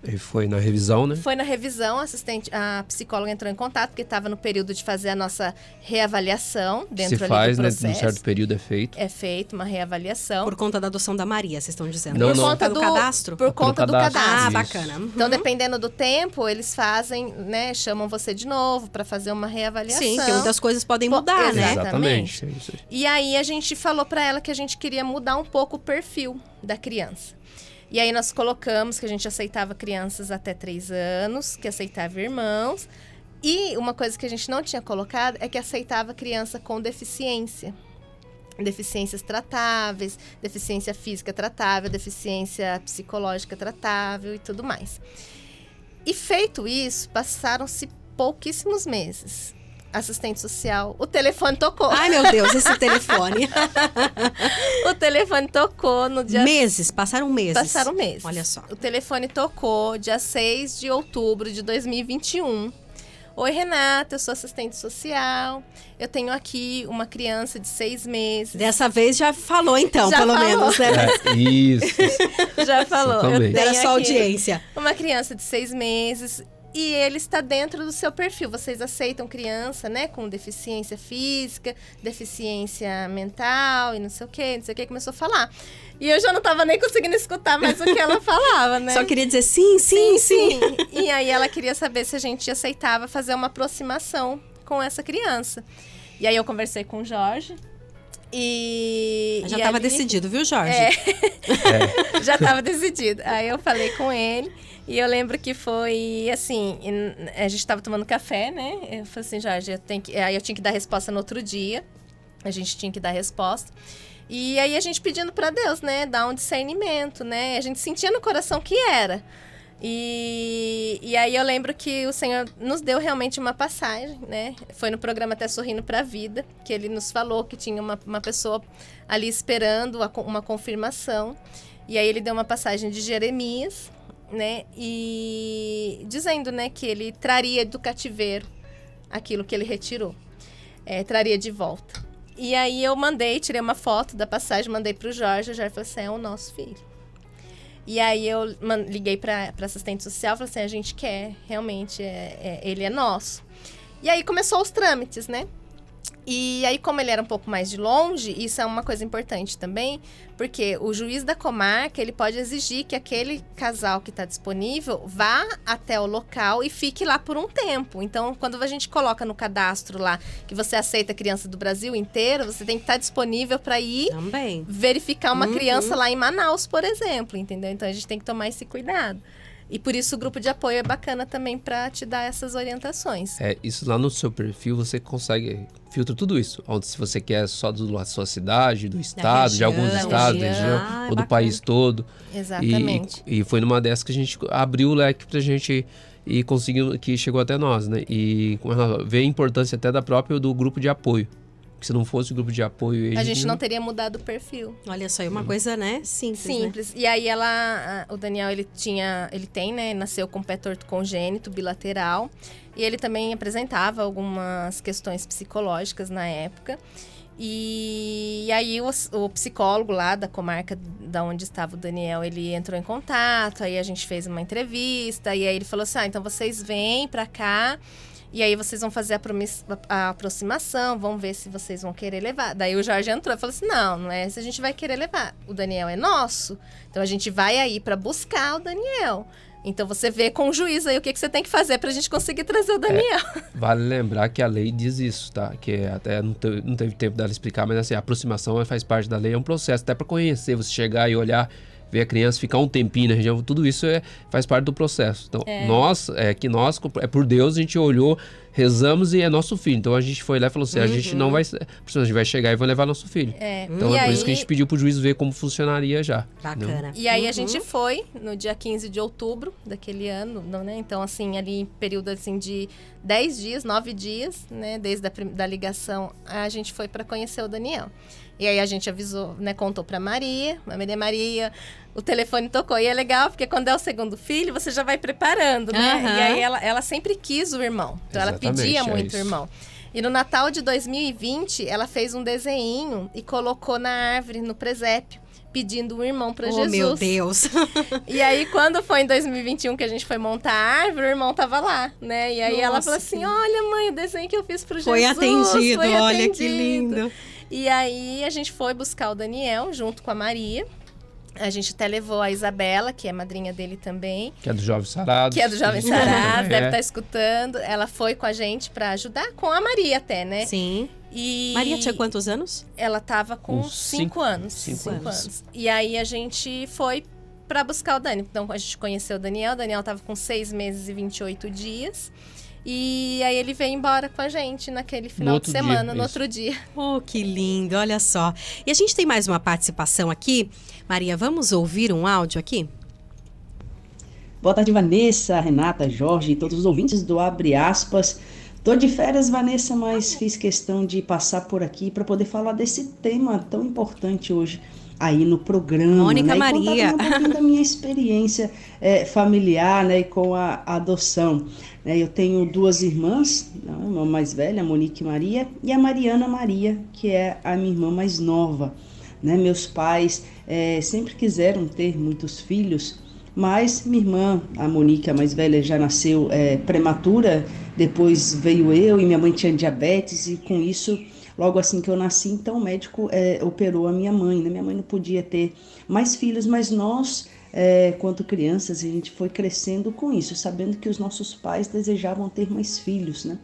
E foi na revisão, né?
Foi na revisão, a psicóloga entrou em contato, porque estava no período de fazer a nossa reavaliação dentro ali do processo.
Se faz, né? Num certo período é feito.
É feito uma reavaliação.
Por conta da adoção da Maria, vocês estão dizendo?
Não,
por
não.
conta do cadastro?
Por conta do cadastro.
Ah, bacana. Uhum.
Então, dependendo do tempo, eles fazem, né? Chamam você de novo para fazer uma reavaliação.
Sim, porque muitas coisas podem mudar, né?
Exatamente.
E aí, a gente falou para ela que a gente queria mudar um pouco o perfil da criança. E aí nós colocamos que a gente aceitava crianças até 3 anos, que aceitava irmãos. E uma coisa que a gente não tinha colocado é que aceitava criança com deficiência. Deficiências tratáveis, deficiência física tratável, deficiência psicológica tratável e tudo mais. E feito isso, passaram-se pouquíssimos meses. Assistente social, o telefone tocou.
Ai, meu Deus, esse telefone.
O telefone tocou no dia...
Passaram meses.
Passaram meses.
Olha só.
O telefone tocou dia 6 de outubro de 2021. Oi, Renata, eu sou assistente social. Eu tenho aqui uma criança de 6 meses.
Dessa vez já falou, então,
já
pelo
falou.
menos, né?
Isso.
Já falou.
Era só audiência.
Uma criança de 6 meses... E ele está dentro do seu perfil. Vocês aceitam criança, né? Com deficiência física, deficiência mental e não sei o quê. Começou a falar. E eu já não estava nem conseguindo escutar mais o que ela falava, né?
Só queria dizer sim.
E aí ela queria saber se a gente aceitava fazer uma aproximação com essa criança. E aí eu conversei com o Jorge.
Já estava decidido, viu, Jorge?
Já estava decidido. Aí eu falei com ele. E eu lembro que foi assim, a gente estava tomando café, né? Eu falei assim, Jorge, aí eu tinha que dar resposta no outro dia. A gente tinha que dar resposta. E aí a gente pedindo para Deus, né? Dar um discernimento, né? A gente sentia no coração que era. E aí eu lembro que o Senhor nos deu realmente uma passagem, né? Foi no programa Até Sorrindo para a Vida, que ele nos falou que tinha uma pessoa ali esperando uma confirmação. E aí ele deu uma passagem de Jeremias, né? E dizendo, né, que ele traria do cativeiro aquilo que ele retirou, traria de volta. E aí eu tirei uma foto da passagem, mandei para o Jorge falou assim, é o nosso filho. E aí eu liguei para assistente social, falei assim, a gente quer, realmente, ele é nosso. E aí começou os trâmites, né? E aí, como ele era um pouco mais de longe, isso é uma coisa importante também, porque o juiz da comarca, ele pode exigir que aquele casal que está disponível vá até o local e fique lá por um tempo. Então, quando a gente coloca no cadastro lá que você aceita criança do Brasil inteiro, você tem que estar disponível para ir
também
verificar uma criança lá em Manaus, por exemplo, entendeu? Então, a gente tem que tomar esse cuidado. E por isso o grupo de apoio é bacana também para te dar essas orientações.
Isso lá no seu perfil você consegue filtra tudo isso. Onde se você quer só da sua cidade, do estado, de alguns estados, da região, ou do país todo.
Exatamente.
E foi numa dessas que a gente abriu o leque pra gente e conseguiu, que chegou até nós, né? E ver a importância até do grupo de apoio. Se não fosse o grupo de apoio...
A gente não teria mudado o perfil.
Olha só, é uma coisa, né? Simples.
Né? E aí o Daniel, ele tem, né? Nasceu com pé torto congênito, bilateral. E ele também apresentava algumas questões psicológicas na época. E aí o psicólogo lá da comarca da onde estava o Daniel, ele entrou em contato. Aí a gente fez uma entrevista. E aí ele falou assim, então vocês vêm pra cá... E aí vocês vão fazer a aproximação, vão ver se vocês vão querer levar. Daí o Jorge entrou e falou assim, não é se a gente vai querer levar. O Daniel é nosso, então a gente vai aí para buscar o Daniel. Então você vê com o juiz aí o que você tem que fazer pra gente conseguir trazer o Daniel.
Vale lembrar que a lei diz isso, tá? Que até não teve tempo dela explicar, mas assim, a aproximação faz parte da lei, é um processo até para conhecer, você chegar e olhar, ver a criança, ficar um tempinho na região, tudo isso faz parte do processo. Então, nós, por Deus, a gente olhou, rezamos e é nosso filho. Então a gente foi lá e falou assim, a gente não vai, a gente vai chegar e vai levar nosso filho. Então é por isso que a gente pediu pro juiz ver como funcionaria já.
Bacana.
E aí a gente foi no dia 15 de outubro daquele ano, né? Então assim, ali em período assim de 10 dias, 9 dias, né? Desde da ligação, a gente foi para conhecer o Daniel. E aí a gente avisou, né, contou pra Maria, Maria, o telefone tocou. E é legal, porque quando é o segundo filho, você já vai preparando, né? E aí ela sempre quis o irmão. Então ela pedia muito o irmão. E no Natal de 2020, ela fez um desenho e colocou na árvore, no presépio, pedindo um irmão pra Jesus.
Meu Deus!
E aí, quando foi em 2021 que a gente foi montar a árvore, o irmão tava lá, né? E aí ela falou assim, olha mãe, o desenho que eu fiz pro Jesus
foi atendido, olha que lindo!
E aí a gente foi buscar o Daniel junto com a Maria. A gente até levou a Isabela, que é madrinha dele também.
Que é do Jovem Sarado.
Deve estar escutando. Ela foi com a gente para ajudar, com a Maria até, né?
Sim.
E
Maria tinha quantos anos?
Ela tava com 5 anos. 5 anos. E aí a gente foi para buscar o Dani. Então a gente conheceu o Daniel. O Daniel tava com 6 meses e 28 dias. E aí ele veio embora com a gente naquele final de semana, no outro dia.
Oh, que lindo, olha só. E a gente tem mais uma participação aqui. Maria, vamos ouvir um áudio aqui?
Boa tarde, Vanessa, Renata, Jorge e todos os ouvintes do Abre Aspas. Tô de férias, Vanessa, mas fiz questão de passar por aqui para poder falar desse tema tão importante hoje aí no programa.
Mônica,
né?
Maria.
E contar um pouquinho da minha experiência familiar, né, com a adoção. Eu tenho 2 irmãs, uma mais velha, a Monique Maria, e a Mariana Maria, que é a minha irmã mais nova. Né? Meus pais sempre quiseram ter muitos filhos, mas minha irmã, a Monique, a mais velha, já nasceu prematura, depois veio eu e minha mãe tinha diabetes, e com isso, logo assim que eu nasci, então o médico operou a minha mãe. Né? Minha mãe não podia ter mais filhos, mas nós, quanto crianças, a gente foi crescendo com isso, sabendo que os nossos pais desejavam ter mais filhos, né?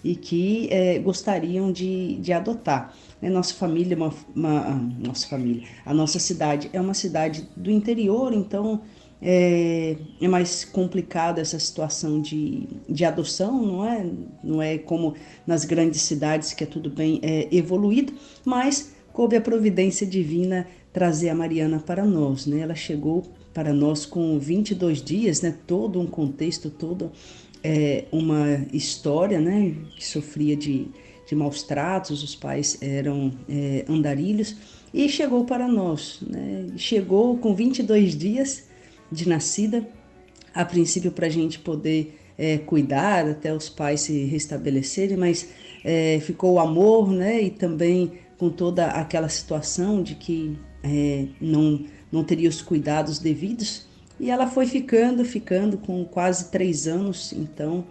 E que gostariam de adotar. Nossa família, a nossa cidade é uma cidade do interior, então é mais complicada essa situação de adoção, não é como nas grandes cidades, que é tudo bem evoluído, mas coube a providência divina trazer a Mariana para nós, né? Ela chegou para nós com 22 dias, né? Todo um contexto, toda uma história, né? Que sofria de maus tratos, os pais eram andarilhos, e chegou para nós, né? Chegou com 22 dias de nascida, a princípio para a gente poder cuidar, até os pais se restabelecerem, mas ficou o amor, né? E também com toda aquela situação de que não teria os cuidados devidos, e ela foi ficando com quase 3 anos, então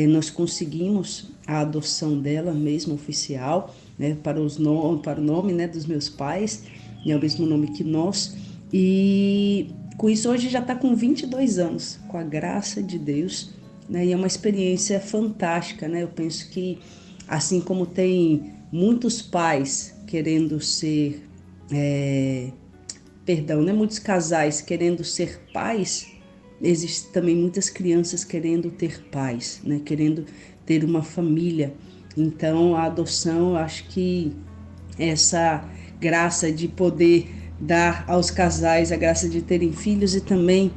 nós conseguimos a adoção dela mesmo, oficial, né, para o nome, né, dos meus pais, é o mesmo nome que nós, e com isso hoje já está com 22 anos, com a graça de Deus, né, e é uma experiência fantástica, né? Eu penso que assim como tem muitos pais querendo ser, muitos casais querendo ser pais, existem também muitas crianças querendo ter pais, né? Querendo ter uma família. Então a adoção, eu acho que essa graça de poder dar aos casais a graça de terem filhos, e também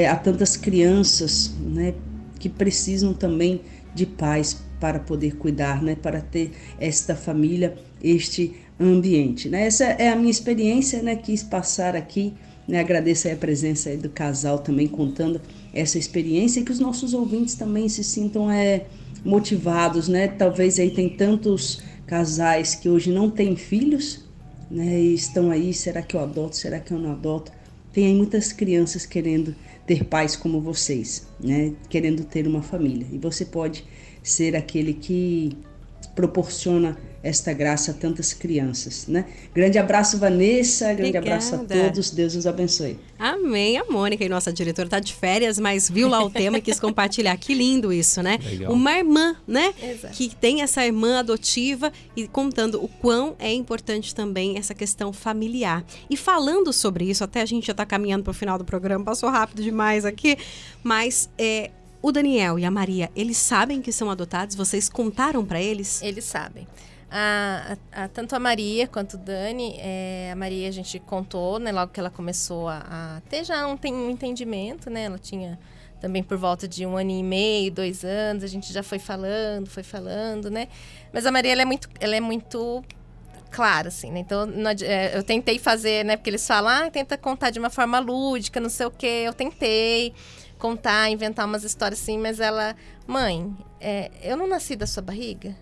a tantas crianças, né, que precisam também de pais para poder cuidar, né, para ter esta família, este ambiente, né? Essa é a minha experiência, né? Quis passar aqui, né? Agradeço aí a presença aí do casal também contando essa experiência, e que os nossos ouvintes também se sintam motivados, né? Talvez aí tem tantos casais que hoje não têm filhos, né? E estão aí, será que eu adoto, será que eu não adoto? Tem aí muitas crianças querendo ter pais como vocês, né? Querendo ter uma família. E você pode ser aquele que proporciona esta graça a tantas crianças, né? Grande abraço, Vanessa. Grande abraço a todos. Deus os abençoe.
Amém. A Mônica, e nossa diretora, está de férias, mas viu lá o tema e quis compartilhar. Que lindo isso, né?
Legal.
Uma irmã, né?
Exato.
Que tem essa irmã adotiva e contando o quão é importante também essa questão familiar. E falando sobre isso, até a gente já está caminhando para o final do programa, passou rápido demais aqui, mas o Daniel e a Maria, eles sabem que são adotados? Vocês contaram para eles?
Eles sabem. Tanto a Maria quanto o Dani, a Maria a gente contou, né, logo que ela começou a ter já um entendimento, né, ela tinha também por volta de 1 ano e meio, 2 anos, a gente já foi falando, né, mas a Maria ela é muito clara, assim, né, então eu tentei fazer, né, porque eles falam, tenta contar de uma forma lúdica, não sei o quê, eu tentei contar, inventar umas histórias assim, mas ela, mãe, eu não nasci da sua barriga?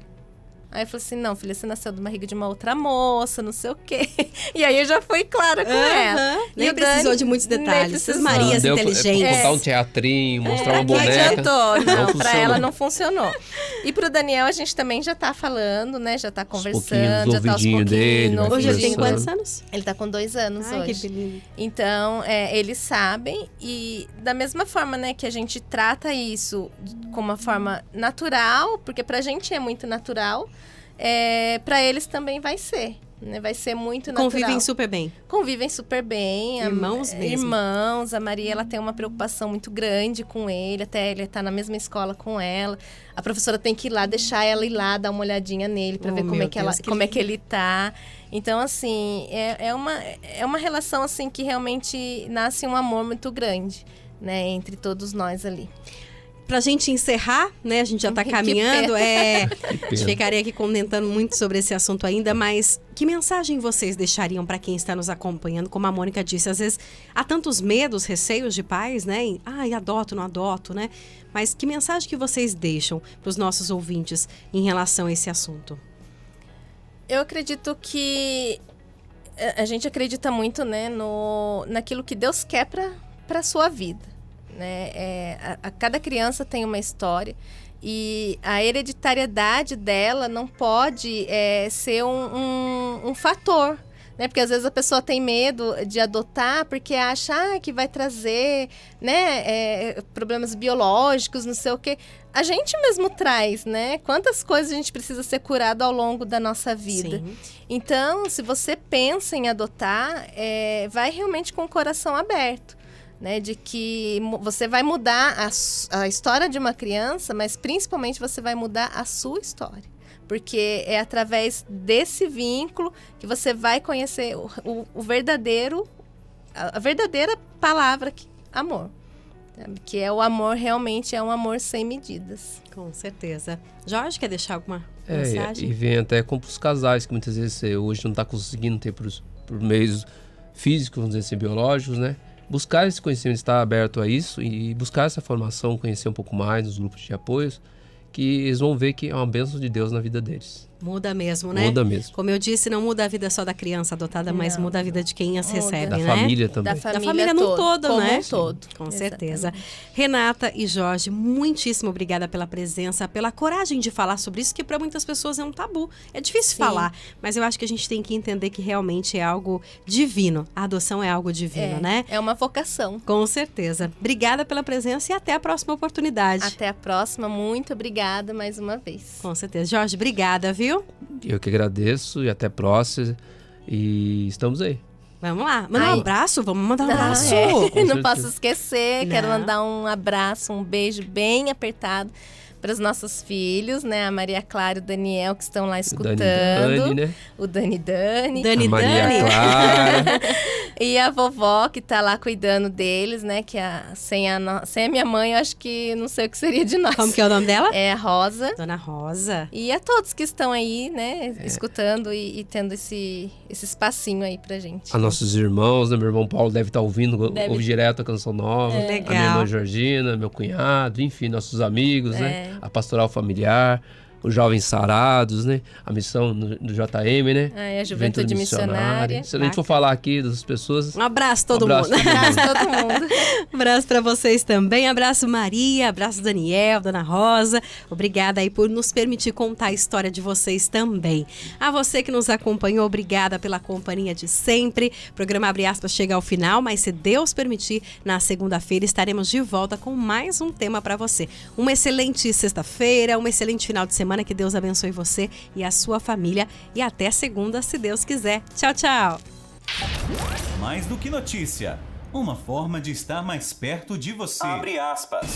Aí eu falei assim, não, filha, você nasceu de barriga de uma outra moça, não sei o quê. E aí eu já fui clara com ela.
Nem precisou de muitos detalhes. Essas Marias inteligentes.
Contar um teatrinho, mostrar uma boneca.
Não adiantou, não, pra
funcionou.
ela não funcionou. E pro Daniel a gente também já tá falando, né? Já tá conversando, já tá aos pouquinhos.
Dele,
hoje ele tem quantos anos?
Ele tá com 2 anos hoje.
Que lindo.
Então, eles sabem e da mesma forma, né, que a gente trata isso com uma forma natural, porque pra gente é muito natural, para eles também vai ser, né? Vai ser muito natural.
Convivem super bem.
Convivem super bem.
Irmãos mesmo.
Irmãos. A Maria, ela tem uma preocupação muito grande com ele, até ele tá na mesma escola com ela. A professora tem que ir lá, deixar ela ir lá, dar uma olhadinha nele para ver como é que ele tá. Então, assim, é uma relação, assim, que realmente nasce um amor muito grande, né? Entre todos nós ali.
Pra gente encerrar, né? A gente já tá caminhando. A gente ficaria aqui comentando muito sobre esse assunto ainda, mas que mensagem vocês deixariam para quem está nos acompanhando? Como a Mônica disse, às vezes há tantos medos, receios de pais, né? Adoto, não adoto, né? Mas que mensagem que vocês deixam para os nossos ouvintes em relação a esse assunto?
Eu acredito que a gente acredita muito, né, naquilo que Deus quer para sua vida. Né? Cada criança tem uma história e a hereditariedade dela não pode ser um fator, né? Porque às vezes a pessoa tem medo de adotar porque acha que vai trazer, né, problemas biológicos, não sei o quê. A gente mesmo traz, né? Quantas coisas a gente precisa ser curado ao longo da nossa vida. Sim. Então, se você pensa em adotar, vai realmente com o coração aberto. Né, de que você vai mudar a história de uma criança, mas principalmente você vai mudar a sua história. Porque é através desse vínculo que você vai conhecer a verdadeira palavra, amor. Que é o amor, realmente é um amor sem medidas.
Com certeza. Jorge, quer deixar alguma mensagem?
E vem até com os casais, que muitas vezes você hoje não está conseguindo ter por meios físicos, vamos dizer assim, biológicos, né? Buscar esse conhecimento, estar aberto a isso e buscar essa formação, conhecer um pouco mais nos grupos de apoios, que eles vão ver que é uma bênção de Deus na vida deles.
Muda mesmo, né?
Muda mesmo.
Como eu disse, não muda a vida só da criança adotada, mas muda a vida de quem as recebe,
da
né?
família também.
Da família num todo,
como
né?
um todo.
Com certeza. Renata e Jorge, muitíssimo obrigada pela presença, pela coragem de falar sobre isso, que para muitas pessoas é um tabu. É difícil falar, mas eu acho que a gente tem que entender que realmente é algo divino. A adoção é algo divino, né?
É uma vocação.
Com certeza. Obrigada pela presença e até a próxima oportunidade.
Até a próxima. Muito obrigada mais uma vez.
Com certeza. Jorge, obrigada, viu?
Eu que agradeço e até a próxima. E estamos aí.
Vamos lá. Mandar um abraço? Vamos mandar um abraço.
Não posso esquecer. Quero mandar um abraço, um beijo bem apertado para os nossos filhos, né? A Maria Clara e o Daniel, que estão lá escutando.
Dani, né?
O Dani.
Dani.
Maria Clara.
E a vovó, que tá lá cuidando deles, né? Que sem a minha mãe, eu acho que não sei o que seria de nós.
Como que é o nome dela?
É a Rosa.
Dona Rosa.
E a todos que estão aí, né? Escutando e tendo esse espacinho aí pra gente.
A nossos irmãos, né? Meu irmão Paulo deve estar ouvindo, ouve direto a Canção Nova.
Legal.
A minha irmã Georgina, meu cunhado, enfim, nossos amigos, né? A Pastoral Familiar. os Jovens Sarados, né? A missão do JM, né?
A Juventude Missionária.
Se a gente for falar aqui das pessoas...
Um abraço todo mundo.
Abraço todo mundo.
Abraço para vocês também. Abraço Maria, abraço Daniel, Dona Rosa. Obrigada aí por nos permitir contar a história de vocês também. A você que nos acompanhou, obrigada pela companhia de sempre. O programa Abre Aspas chega ao final, mas se Deus permitir, na segunda-feira estaremos de volta com mais um tema para você. Uma excelente sexta-feira, um excelente final de semana, que Deus abençoe você e a sua família. E até segunda, se Deus quiser. Tchau, tchau.
Mais do que notícia, uma forma de estar mais perto de você. Abre aspas.